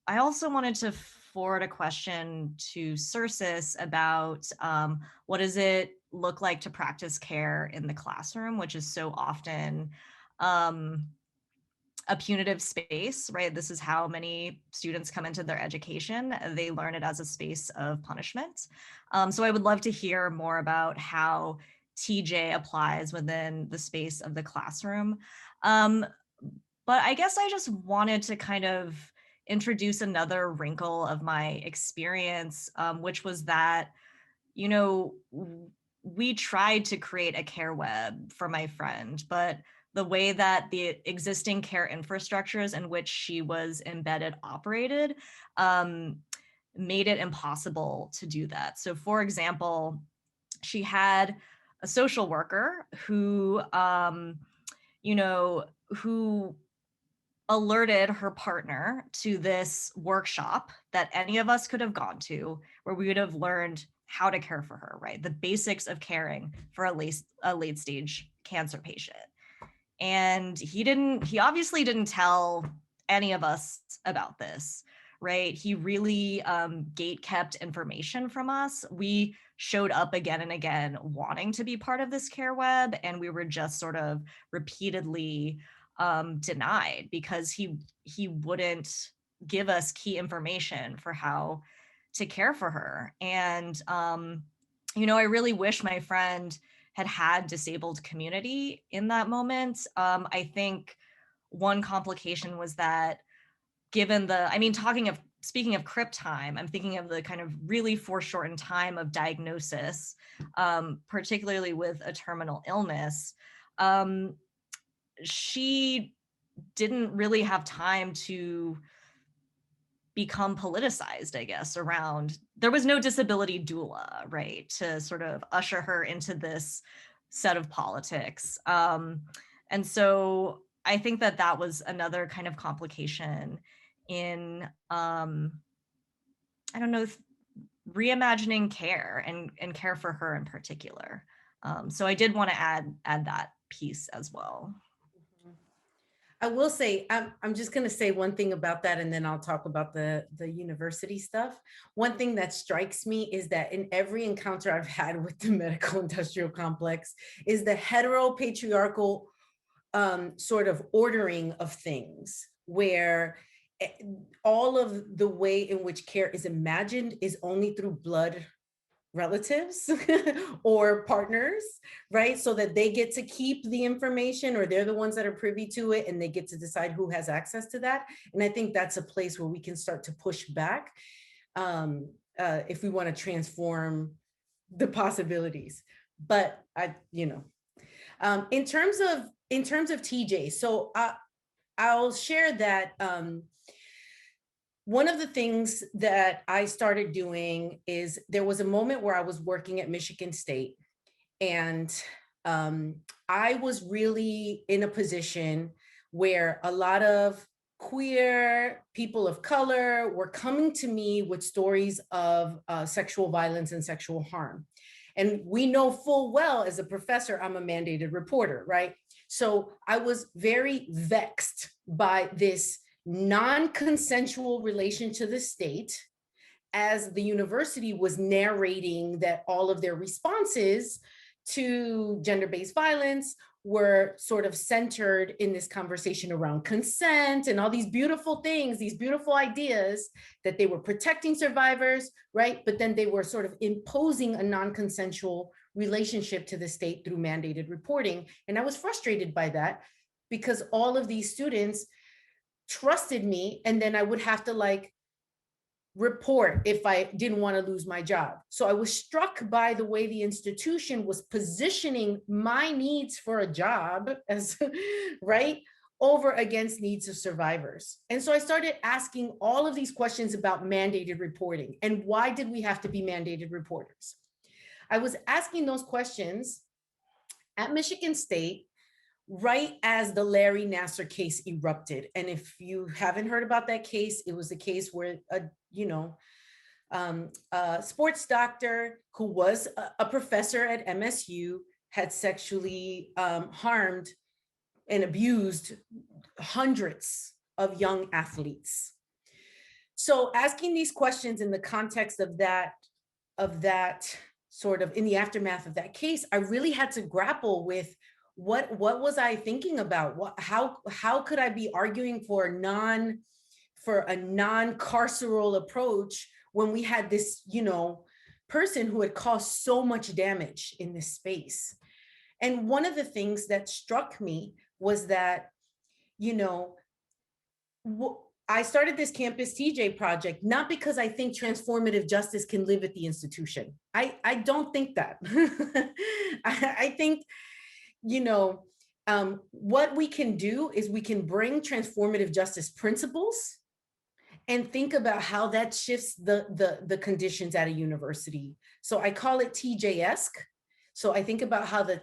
I also wanted to forward a question to Circes about what does it look like to practice care in the classroom, which is so often a punitive space, right? This is how many students come into their education. They learn it as a space of punishment. So I would love to hear more about how TJ applies within the space of the classroom. But I guess I just wanted to kind of introduce another wrinkle of my experience, which was that, you know, we tried to create a care web for my friend, but the way that the existing care infrastructures in which she was embedded operated made it impossible to do that. So for example, she had a social worker who, who alerted her partner to this workshop that any of us could have gone to, where we would have learned how to care for her, right? The basics of caring for a late stage cancer patient. And he obviously didn't tell any of us about this, right? He really gate kept information from us. We showed up again and again wanting to be part of this care web, and we were just sort of repeatedly denied because he wouldn't give us key information for how to care for her. And I really wish my friend had disabled community in that moment. I think one complication was that given speaking of CRIP time, I'm thinking of the kind of really foreshortened time of diagnosis, particularly with a terminal illness. She didn't really have time to become politicized, I guess, around, there was no disability doula, right, to sort of usher her into this set of politics. And so I think that was another kind of complication in, reimagining care and care for her in particular. So I did want to add that piece as well. I will say, I'm just going to say one thing about that, and then I'll talk about the university stuff. One thing that strikes me is that in every encounter I've had with the medical industrial complex is the heteropatriarchal sort of ordering of things, where all of the way in which care is imagined is only through blood relatives or partners, right? So that they get to keep the information, or they're the ones that are privy to it and they get to decide who has access to that. And I think that's a place where we can start to push back if we want to transform the possibilities. But in terms of TJ, so I'll share that one of the things that I started doing is there was a moment where I was working at Michigan State, and I was really in a position where a lot of queer people of color were coming to me with stories of sexual violence and sexual harm. And we know full well, as a professor, I'm a mandated reporter, right? So I was very vexed by this non-consensual relation to the state, as the university was narrating that all of their responses to gender-based violence were sort of centered in this conversation around consent and all these beautiful things, these beautiful ideas, that they were protecting survivors, right? But then they were sort of imposing a non-consensual relationship to the state through mandated reporting. And I was frustrated by that, because all of these students trusted me, and then I would have to report if I didn't want to lose my job. So I was struck by the way the institution was positioning my needs for a job as right over against needs of survivors. And so I started asking all of these questions about mandated reporting and why did we have to be mandated reporters? I was asking those questions at Michigan State right as the Larry Nassar case erupted. And if you haven't heard about that case, it was a case where a sports doctor who was a professor at MSU had sexually harmed and abused hundreds of young athletes. So asking these questions in the context of that sort of in the aftermath of that case, I really had to grapple with what was I thinking about? How could I be arguing for a non-carceral approach when we had this, person who had caused so much damage in this space? And one of the things that struck me was that, I started this Campus TJ project, not because I think transformative justice can live at the institution. I don't think that. I think, what we can do is we can bring transformative justice principles and think about how that shifts the conditions at a university. So I call it TJ-esque. So I think about how the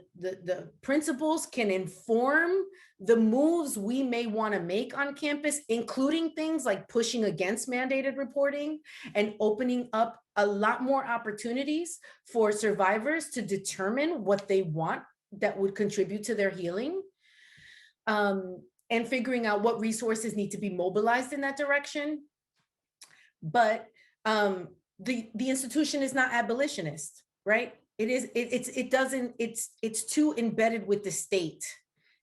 principles can inform the moves we may want to make on campus, including things like pushing against mandated reporting and opening up a lot more opportunities for survivors to determine what they want that would contribute to their healing, and figuring out what resources need to be mobilized in that direction. But the institution is not abolitionist, right? It's too embedded with the state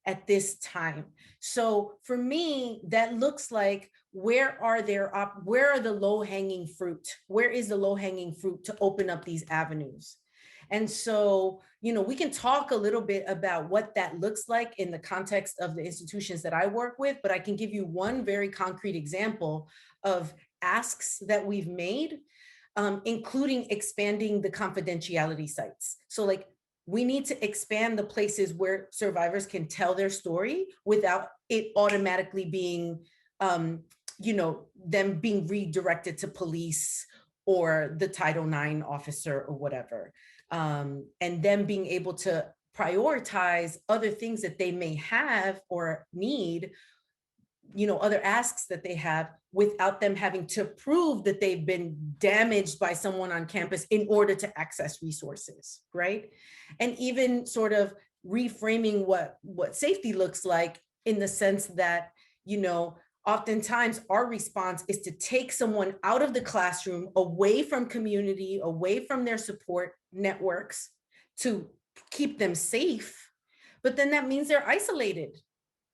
at this time. So for me, that looks like where are the low-hanging fruit? Where is the low-hanging fruit to open up these avenues? And so, we can talk a little bit about what that looks like in the context of the institutions that I work with, but I can give you one very concrete example of asks that we've made, including expanding the confidentiality sites. So we need to expand the places where survivors can tell their story without it automatically being, them being redirected to police or the Title IX officer or whatever. And them being able to prioritize other things that they may have or need, other asks that they have, without them having to prove that they've been damaged by someone on campus in order to access resources, right? And even sort of reframing what safety looks like, in the sense that, oftentimes our response is to take someone out of the classroom, away from community, away from their support networks, to keep them safe. But then that means they're isolated,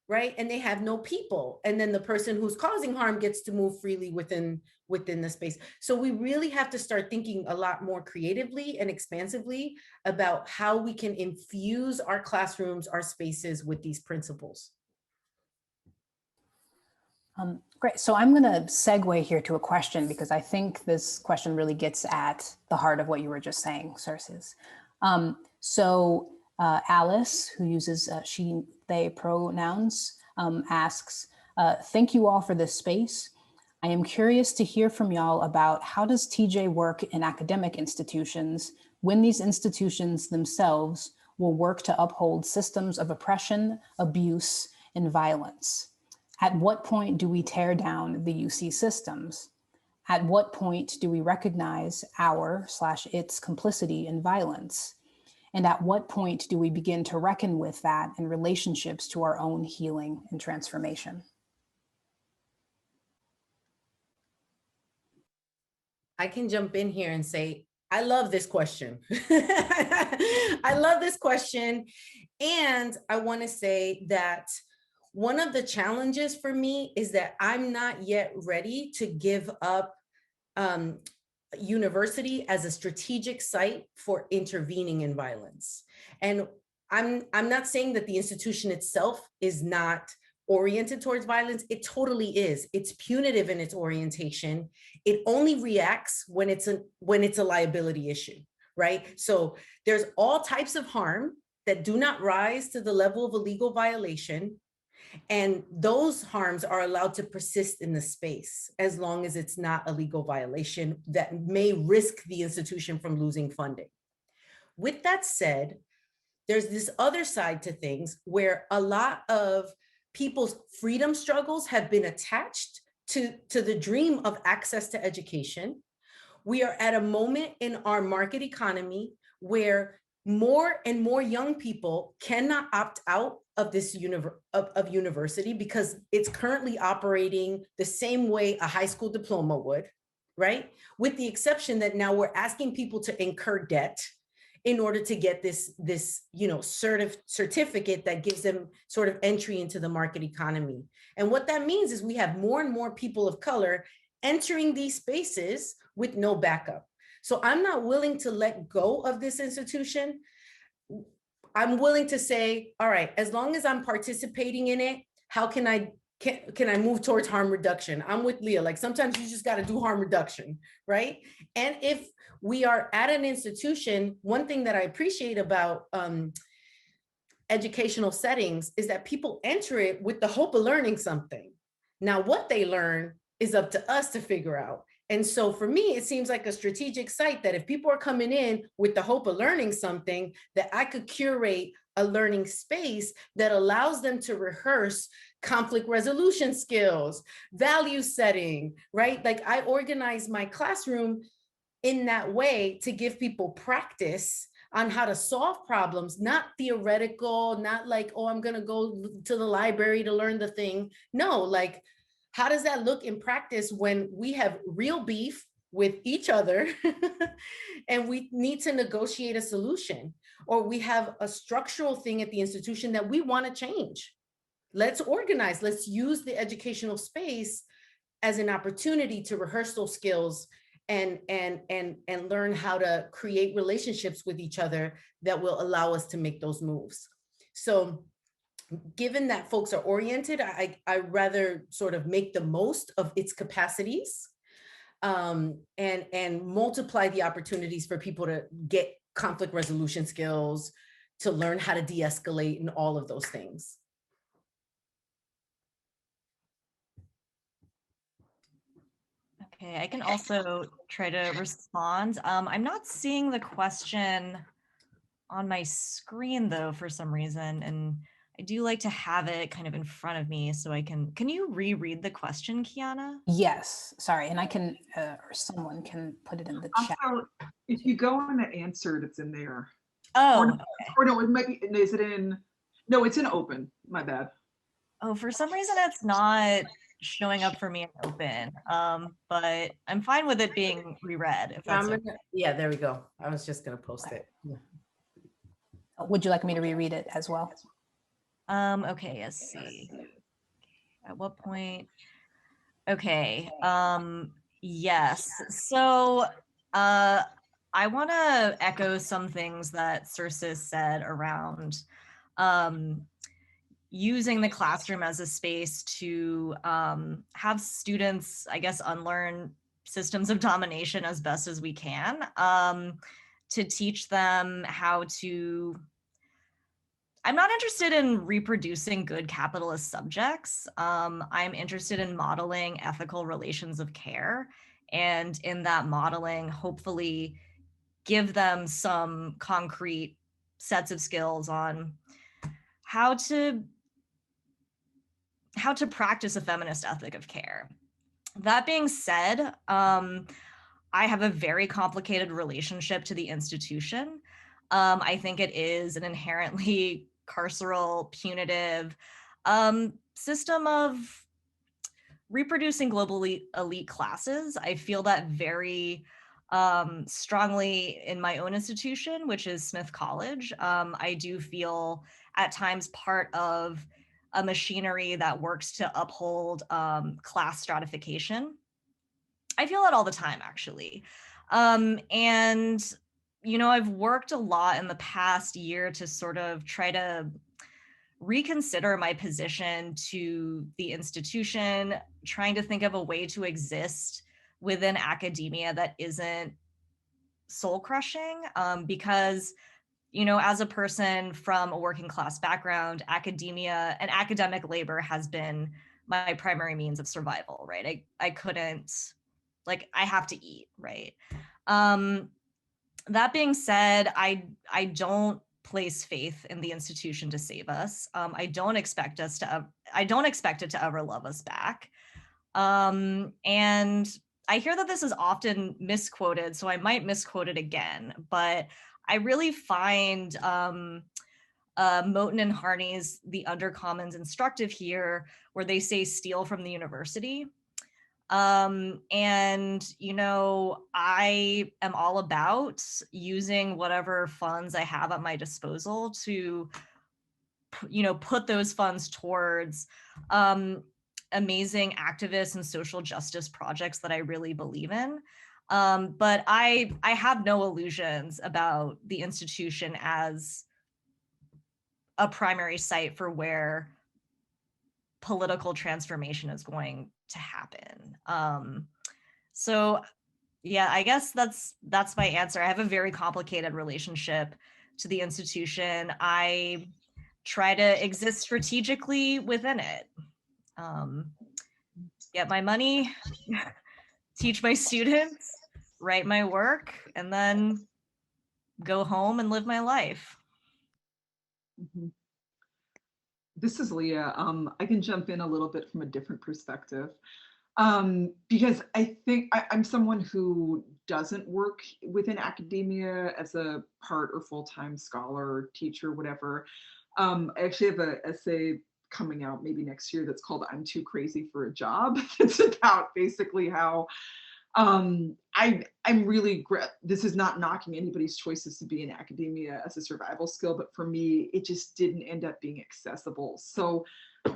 right? And they have no people. And then the person who's causing harm gets to move freely within the space. So we really have to start thinking a lot more creatively and expansively about how we can infuse our classrooms, our spaces with these principles. Great. So I'm going to segue here to a question because I think this question really gets at the heart of what you were just saying, Cerces. Alice, who uses she, they pronouns, asks, thank you all for this space. I am curious to hear from y'all about how does TJ work in academic institutions when these institutions themselves will work to uphold systems of oppression, abuse, and violence? At what point do we tear down the UC systems? At what point do we recognize our/its complicity in violence? And at what point do we begin to reckon with that in relationships to our own healing and transformation? I can jump in here and say, I love this question. I love this question. And I want to say that one of the challenges for me is that I'm not yet ready to give up university as a strategic site for intervening in violence. And I'm not saying that the institution itself is not oriented towards violence. It totally is. It's punitive in its orientation. It only reacts when it's a liability issue, right? So there's all types of harm that do not rise to the level of a legal violation. And those harms are allowed to persist in the space as long as it's not a legal violation that may risk the institution from losing funding. With that said, there's this other side to things where a lot of people's freedom struggles have been attached to the dream of access to education. We are at a moment in our market economy where more and more young people cannot opt out of this university because it's currently operating the same way a high school diploma would, right? With the exception that now we're asking people to incur debt in order to get this certificate that gives them sort of entry into the market economy. And what that means is we have more and more people of color entering these spaces with no backup. So I'm not willing to let go of this institution. I'm willing to say, all right, as long as I'm participating in it, how can I move towards harm reduction? I'm with Leah. Like sometimes you just got to do harm reduction, right? And if we are at an institution, one thing that I appreciate about educational settings is that people enter it with the hope of learning something. Now, what they learn is up to us to figure out. And so for me, it seems like a strategic site that if people are coming in with the hope of learning something, that I could curate a learning space that allows them to rehearse conflict resolution skills, value setting, right? Like I organize my classroom in that way to give people practice on how to solve problems, not theoretical, not like, oh, I'm gonna go to the library to learn the thing. No, like, how does that look in practice when we have real beef with each other and we need to negotiate a solution, or we have a structural thing at the institution that we want to change? Let's organize, let's use the educational space as an opportunity to rehearse those skills and learn how to create relationships with each other that will allow us to make those moves. So given that folks are oriented, I rather sort of make the most of its capacities and multiply the opportunities for people to get conflict resolution skills, to learn how to de-escalate and all of those things. Okay, I can also try to respond. I'm not seeing the question on my screen though, for some reason, and I do like to have it kind of in front of me so I can you reread the question, Kiana? Yes, sorry, and I can, or someone can put it in the chat. Also, if you go on the answered, it's in there. Oh, or no, it might be, is it in, no, it's in open, my bad. Oh, for some reason it's not showing up for me in open, but I'm fine with it being reread. If that's okay. Yeah, there we go. I was just gonna post it. Would you like me to reread it as well? Okay, let's see. At what point? Okay. Yes. So I want to echo some things that Circe said around um, using the classroom as a space to have students, I guess, unlearn systems of domination as best as we can, to teach them how to. I'm not interested in reproducing good capitalist subjects. I'm interested in modeling ethical relations of care. And in that modeling, hopefully give them some concrete sets of skills on how to practice a feminist ethic of care. That being said, I have a very complicated relationship to the institution. I think it is an inherently carceral, punitive system of reproducing globally elite classes. I feel that very strongly in my own institution, which is Smith College. I do feel at times part of a machinery that works to uphold class stratification. I feel that all the time, actually. And, you know, I've worked a lot in the past year to sort of try to reconsider my position to the institution, trying to think of a way to exist within academia that isn't soul crushing. Because, you know, as a person from a working class background, academia and academic labor has been my primary means of survival, right? I couldn't, like, I have to eat, right? That being said, I don't place faith in the institution to save us. I don't expect it to ever love us back. And I hear that this is often misquoted, so I might misquote it again, but I really find Moten and Harney's The Undercommons instructive here, where they say steal from the university. And, you know, I am all about using whatever funds I have at my disposal to, you know, put those funds towards amazing activists and social justice projects that I really believe in. But I have no illusions about the institution as a primary site for where political transformation is going to happen. So yeah, I guess that's my answer. I have a very complicated relationship to the institution. I try to exist strategically within it. Get my money, teach my students, write my work, and then go home and live my life. Mhm. This is Leah. I can jump in a little bit from a different perspective. Because I think I'm someone who doesn't work within academia as a part or full-time scholar, teacher, whatever. I actually have an essay coming out maybe next year that's called "I'm Too Crazy for a Job." It's about basically how I'm really, this is not knocking anybody's choices to be in academia as a survival skill, but for me, it just didn't end up being accessible. So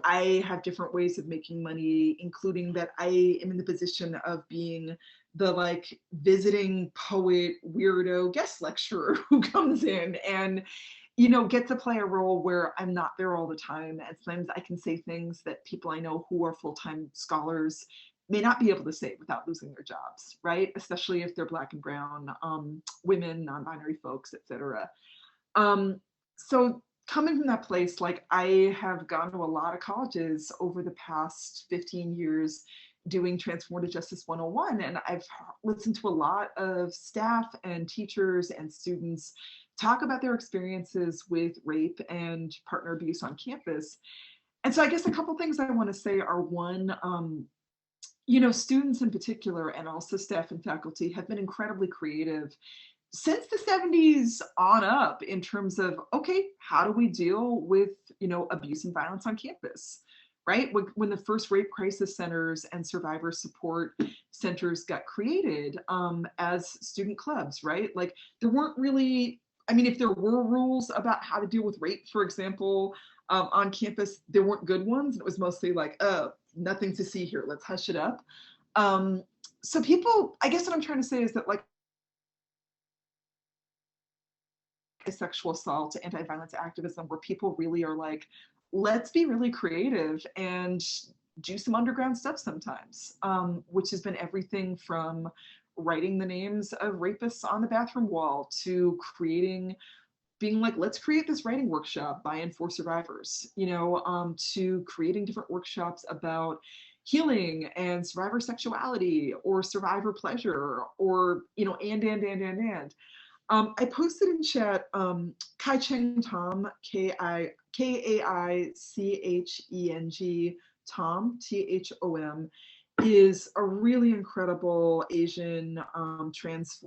I have different ways of making money, including that I am in the position of being the like visiting poet weirdo guest lecturer who comes in and, you know, get to play a role where I'm not there all the time. At times I can say things that people I know who are full-time scholars may not be able to say without losing their jobs, right? Especially if they're Black and brown, women, non-binary folks, etc. So coming from that place, like I have gone to a lot of colleges over the past 15 years doing Transformative Justice 101, and I've listened to a lot of staff and teachers and students talk about their experiences with rape and partner abuse on campus. And so I guess a couple things I want to say are one, you know, students in particular, and also staff and faculty, have been incredibly creative since the 70s on up in terms of, okay, how do we deal with, you know, abuse and violence on campus, right? When the first rape crisis centers and survivor support centers got created as student clubs, right? Like there weren't really, I mean, if there were rules about how to deal with rape, for example, on campus, there weren't good ones. It was mostly like, oh, nothing to see here, let's hush it up. So people, I guess what I'm trying to say is that like sexual assault, anti-violence activism, where people really are like, let's be really creative and do some underground stuff sometimes, which has been everything from writing the names of rapists on the bathroom wall to creating, being like, let's create this writing workshop by and for survivors, to creating different workshops about healing and survivor sexuality or survivor pleasure, or, and. I posted in chat, Kai Cheng Tom, Kaichenng Tom, Thom, is a really incredible Asian trans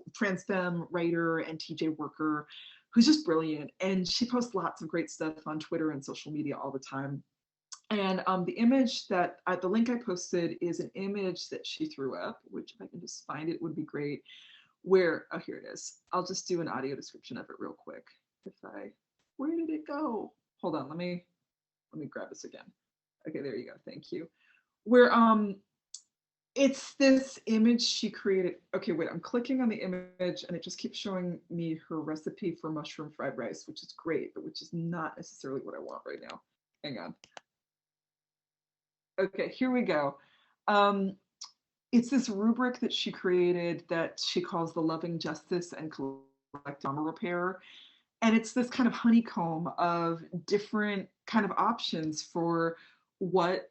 femme writer and TJ worker who's just brilliant. And she posts lots of great stuff on Twitter and social media all the time. And the image that, the link I posted is an image that she threw up, which if I can just find it would be great. Where, oh, here it is. I'll just do an audio description of it real quick. Where did it go? Hold on, let me grab this again. Okay, there you go, thank you. Where, it's this image she created. Okay, wait, I'm clicking on the image and it just keeps showing me her recipe for mushroom fried rice, which is great, but which is not necessarily what I want right now. Hang on. Okay, here we go. It's this rubric that she created that she calls the Loving Justice and Collective Trauma Repair. And it's this kind of honeycomb of different kind of options for what,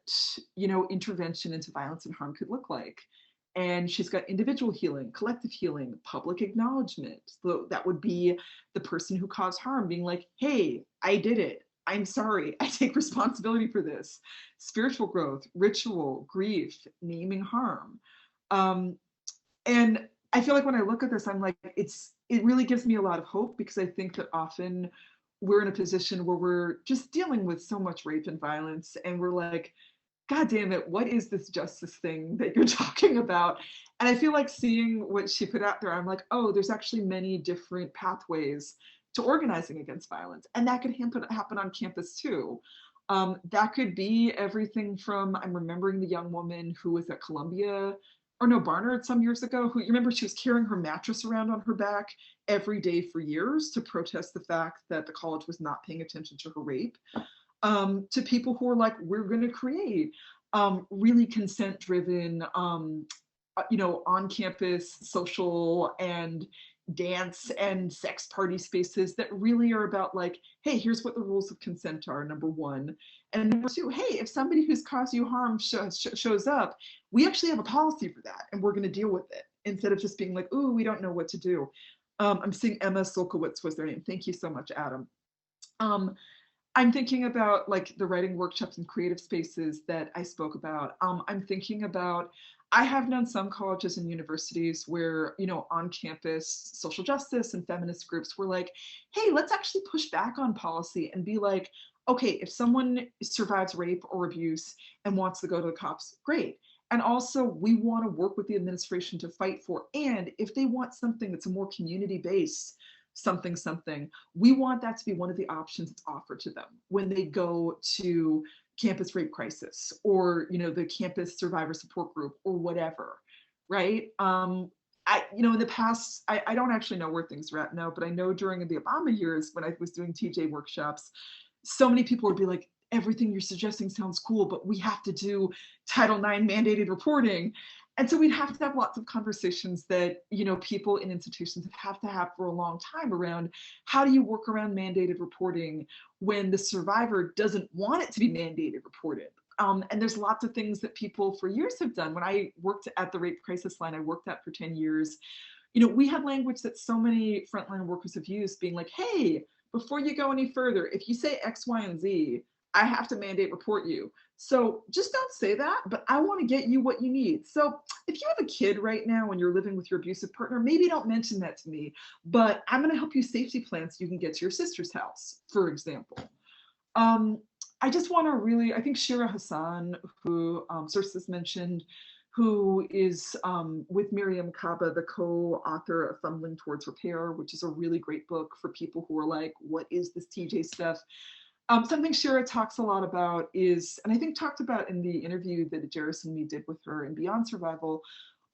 intervention into violence and harm could look like. And she's got individual healing, collective healing, public acknowledgement. So that would be the person who caused harm being like, hey, I did it. I'm sorry. I take responsibility for this. Spiritual growth, ritual, grief, naming harm. And I feel like when I look at this, I'm like, it really gives me a lot of hope, because I think that often we're in a position where we're just dealing with so much rape and violence, and we're like, God damn it, what is this justice thing that you're talking about? And I feel like seeing what she put out there, I'm like, oh, there's actually many different pathways to organizing against violence. And that could happen on campus too. That could be everything from, I'm remembering the young woman who was at Columbia, or no, Barnard some years ago, who, you remember, she was carrying her mattress around on her back every day for years to protest the fact that the college was not paying attention to her rape. To people who are like, we're going to create really consent-driven, on-campus social and dance and sex party spaces that really are about like, hey, here's what the rules of consent are, number one. And number two, hey, if somebody who's caused you harm shows up, we actually have a policy for that and we're going to deal with it, instead of just being like, ooh, we don't know what to do. I'm seeing Emma Solkowitz was their name. Thank you so much, Adam. I'm thinking about like the writing workshops and creative spaces that I spoke about. I'm thinking about, I have known some colleges and universities where, on campus social justice and feminist groups were like, hey, let's actually push back on policy and be like, okay, if someone survives rape or abuse and wants to go to the cops, great. And also we want to work with the administration to fight for, and if they want something that's a more community-based something, we want that to be one of the options that's offered to them when they go to campus rape crisis, or the campus survivor support group or whatever, right? In the past, I don't actually know where things are at now, but I know during the Obama years when I was doing TJ workshops, so many people would be like, everything you're suggesting sounds cool, but we have to do Title IX mandated reporting. And so we'd have to have lots of conversations that, people in institutions have to have for a long time around, how do you work around mandated reporting when the survivor doesn't want it to be mandated reported? And there's lots of things that people for years have done. When I worked at the Rape Crisis Line, I worked at for 10 years. We had language that so many frontline workers have used, being like, hey, before you go any further, if you say X, Y, and Z, I have to mandate report you. So just don't say that, but I want to get you what you need. So if you have a kid right now and you're living with your abusive partner, maybe don't mention that to me, but I'm going to help you safety plan so you can get to your sister's house, for example. I just want to really, I think Shira Hassan, who Circe mentioned, who is with Miriam Kaba, the co-author of Fumbling Towards Repair, which is a really great book for people who are like, what is this TJ stuff? Something Shira talks a lot about is, and I think talked about in the interview that Jairus and me did with her in Beyond Survival,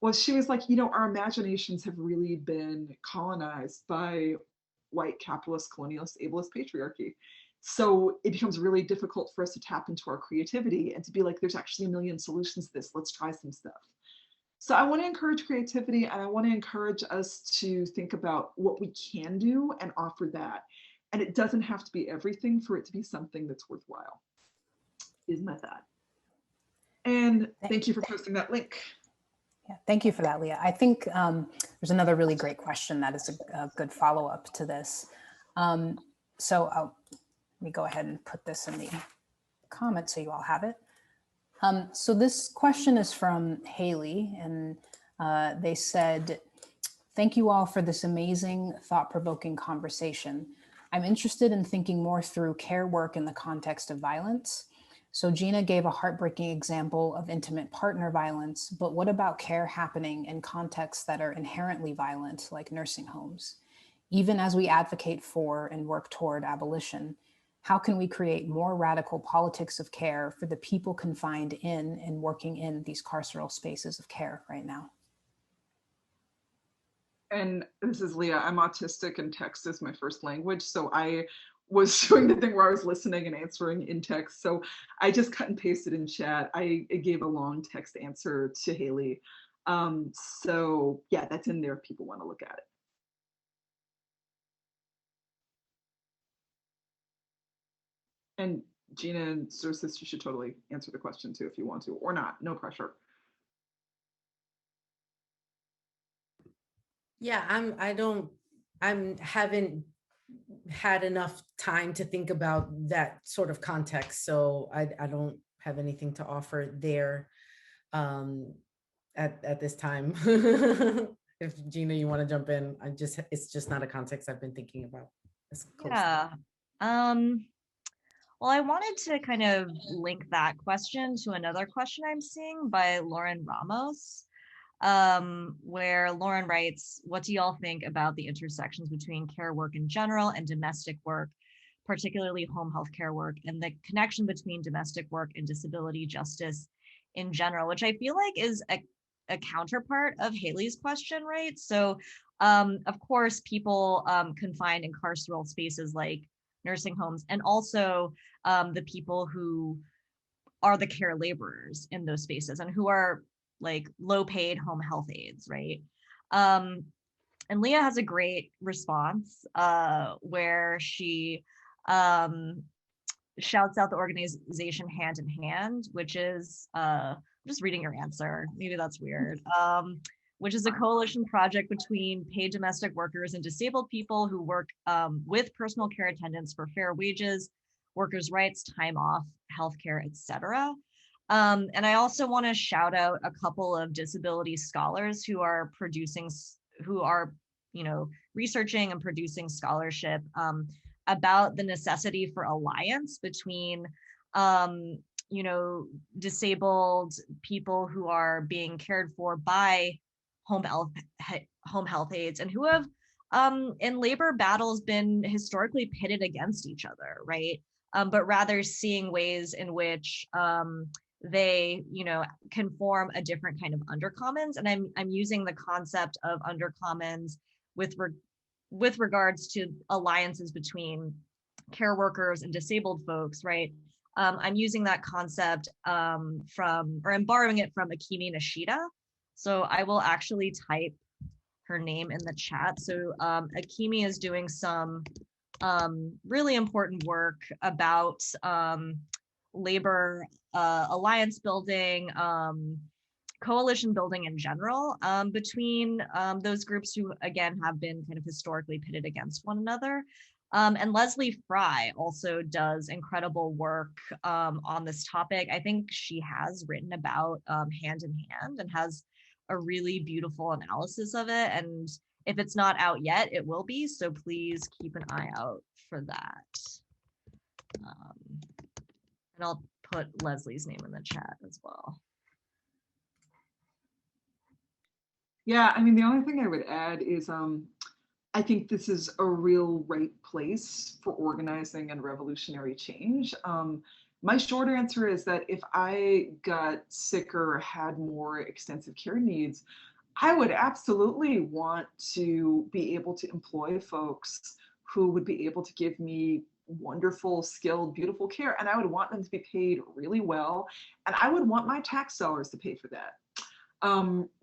was she was like, our imaginations have really been colonized by white capitalist, colonialist, ableist patriarchy. So it becomes really difficult for us to tap into our creativity and to be like, there's actually a million solutions to this. Let's try some stuff. So I want to encourage creativity, and I want to encourage us to think about what we can do and offer that. And it doesn't have to be everything for it to be something that's worthwhile, is my thought. And thank you for posting that link. Yeah, thank you for that, Leah. I think there's another really great question that is a good follow-up to this. Let me go ahead and put this in the comments so you all have it. So this question is from Haley, and they said, thank you all for this amazing, thought-provoking conversation. I'm interested in thinking more through care work in the context of violence. So Gina gave a heartbreaking example of intimate partner violence, but what about care happening in contexts that are inherently violent, like nursing homes? Even as we advocate for and work toward abolition, how can we create more radical politics of care for the people confined in and working in these carceral spaces of care right now? And this is Leah. I'm autistic and text is my first language. So I was doing the thing where I was listening and answering in text. So I just cut and pasted in chat. I gave a long text answer to Haley. So yeah, that's in there if people want to look at it. And Gina and Sursis, you should totally answer the question too if you want to, or not, no pressure. Yeah, I haven't had enough time to think about that sort of context. So I don't have anything to offer there at this time. If Gina, you want to jump in, it's just not a context I've been thinking about. Yeah. Well, I wanted to kind of link that question to another question I'm seeing by Lauren Ramos, where Lauren writes, what do y'all think about the intersections between care work in general and domestic work, particularly home health care work, and the connection between domestic work and disability justice in general, which I feel like is a counterpart of Haley's question, right? So, of course, people confined in carceral spaces like nursing homes, and also the people who are the care laborers in those spaces and who are like low paid home health aides, right? And Leah has a great response where she shouts out the organization Hand in Hand, which is, I'm just reading your answer, maybe that's weird, which is a coalition project between paid domestic workers and disabled people who work with personal care attendants for fair wages, workers' rights, time off, healthcare, etc. And I also want to shout out a couple of disability scholars who are researching and producing scholarship about the necessity for alliance between disabled people who are being cared for by home health aides and who have in labor battles been historically pitted against each other, right? But rather seeing ways in which they, can form a different kind of undercommons. And I'm using the concept of undercommons with regards to alliances between care workers and disabled folks, right? I'm using that concept I'm borrowing it from Akimi Nishida. So I will actually type her name in the chat. So Akimi is doing some really important work about labor alliance building, coalition building in general between those groups who, again, have been kind of historically pitted against one another. And Leslie Fry also does incredible work on this topic. I think she has written about Hand in Hand and has a really beautiful analysis of it. And if it's not out yet, it will be. So please keep an eye out for that. And I'll put Leslie's name in the chat as well. Yeah, I mean, the only thing I would add is I think this is a real right place for organizing and revolutionary change. My short answer is that if I got sicker or had more extensive care needs, I would absolutely want to be able to employ folks who would be able to give me wonderful, skilled, beautiful care. And I would want them to be paid really well. And I would want my tax dollars to pay for that.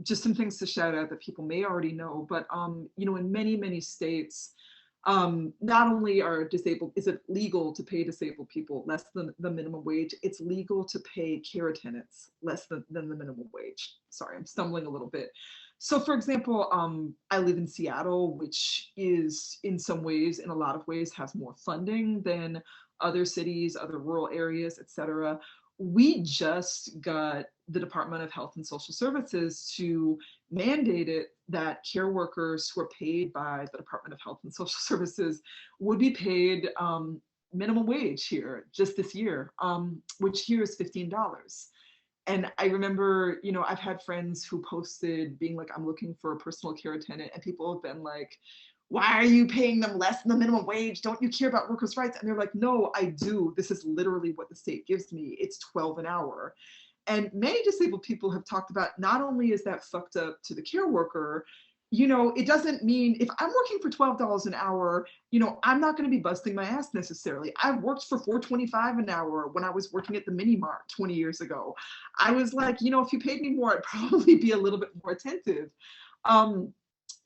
Just some things to shout out that people may already know, but in many states, not only is it legal to pay disabled people less than the minimum wage, it's legal to pay care attendants less than the minimum wage. Sorry, I'm stumbling a little bit. So for example, I live in Seattle, which is in some ways, in a lot of ways, has more funding than other cities, other rural areas, et cetera. We just got the Department of Health and Social Services to mandate it that care workers who are paid by the Department of Health and Social Services would be paid minimum wage here just this year, which here is $15. And I remember, I've had friends who posted being like, I'm looking for a personal care attendant, and people have been like, why are you paying them less than the minimum wage? Don't you care about workers' rights? And they're like, no, I do. This is literally what the state gives me. It's $12 an hour. And many disabled people have talked about, not only is that fucked up to the care worker, it doesn't mean if I'm working for $12 an hour, I'm not going to be busting my ass necessarily. I've worked for $4.25 an hour when I was working at the mini mart 20 years ago. I was like, if you paid me more, I'd probably be a little bit more attentive.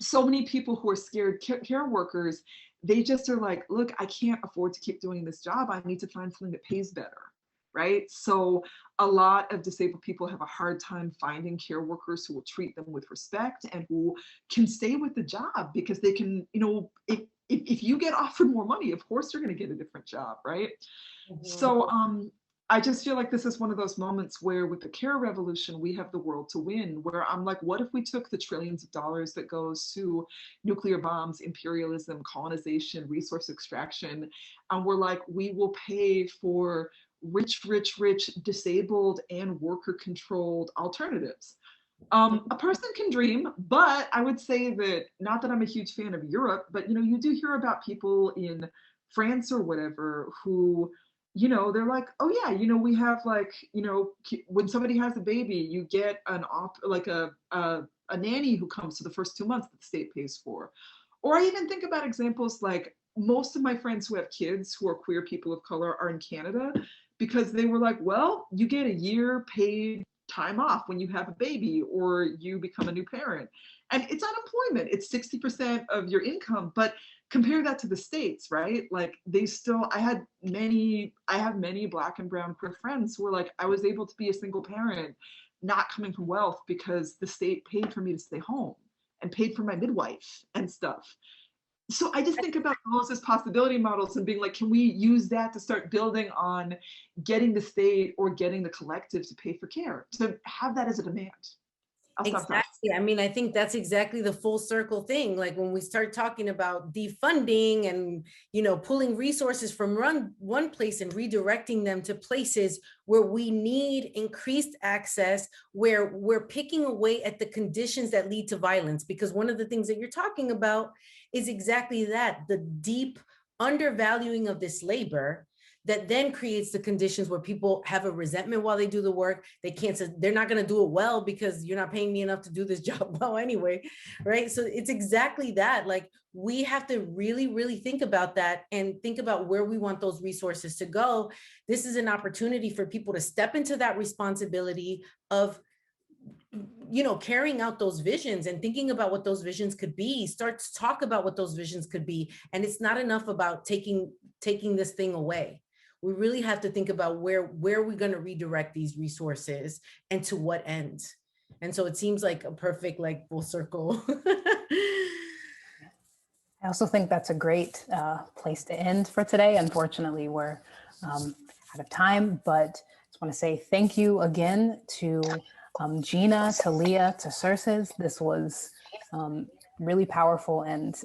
So many people who are scared care workers, they just are like, look, I can't afford to keep doing this job. I need to find something that pays better. Right? So a lot of disabled people have a hard time finding care workers who will treat them with respect and who can stay with the job because they can, if you get offered more money, of course you're going to get a different job, right? Mm-hmm. So I just feel like this is one of those moments where with the care revolution, we have the world to win, where I'm like, what if we took the trillions of dollars that goes to nuclear bombs, imperialism, colonization, resource extraction, and we're like, we will pay for rich, disabled and worker controlled alternatives. A person can dream, but I would say that, not that I'm a huge fan of Europe, but you do hear about people in France or whatever who, they're like, oh yeah, we have like, when somebody has a baby, you get a nanny who comes to the first 2 months that the state pays for. Or I even think about examples like most of my friends who have kids who are queer people of color are in Canada because they were like, well, you get a year paid time off when you have a baby or you become a new parent. And it's unemployment. It's 60% of your income. But compare that to the States, right? Like I have many Black and brown queer friends who were like, I was able to be a single parent, not coming from wealth because the state paid for me to stay home and paid for my midwife and stuff. So I just think about those as possibility models and being like, can we use that to start building on getting the state or getting the collective to pay for care, to have that as a demand? Exactly. I mean, I think that's exactly the full circle thing. Like when we start talking about defunding and, pulling resources from one place and redirecting them to places where we need increased access, where we're picking away at the conditions that lead to violence. Because one of the things that you're talking about is exactly that, the deep undervaluing of this labor that then creates the conditions where people have a resentment while they do the work. They can't say they're not going to do it well because you're not paying me enough to do this job well anyway, right? So it's exactly that. Like we have to really, really think about that and think about where we want those resources to go. This is an opportunity for people to step into that responsibility of carrying out those visions and thinking about what those visions could be. Start to talk about what those visions could be. And it's not enough about taking this thing away. We really have to think about where we're going to redirect these resources and to what end. And so it seems like a perfect, like, full circle. I also think that's a great place to end for today. Unfortunately, we're out of time, but I just want to say thank you again to Gina, to Leah, to Circes. This was really powerful and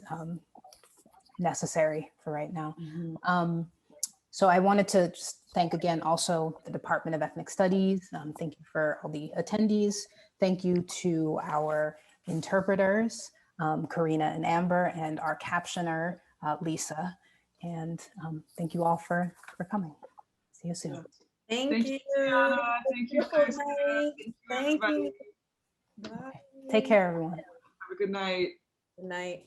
necessary for right now. Mm-hmm. So I wanted to just thank again also the Department of Ethnic Studies. Thank you for all the attendees. Thank you to our interpreters. Karina and Amber, and our captioner, Lisa. And thank you all for coming. See you soon. Thank Thank you. you, Brianna. Thank you, Wonderful Lisa. night. Thank you, Thank everybody. you. Bye. Take care, everyone. Have a good night. Good night.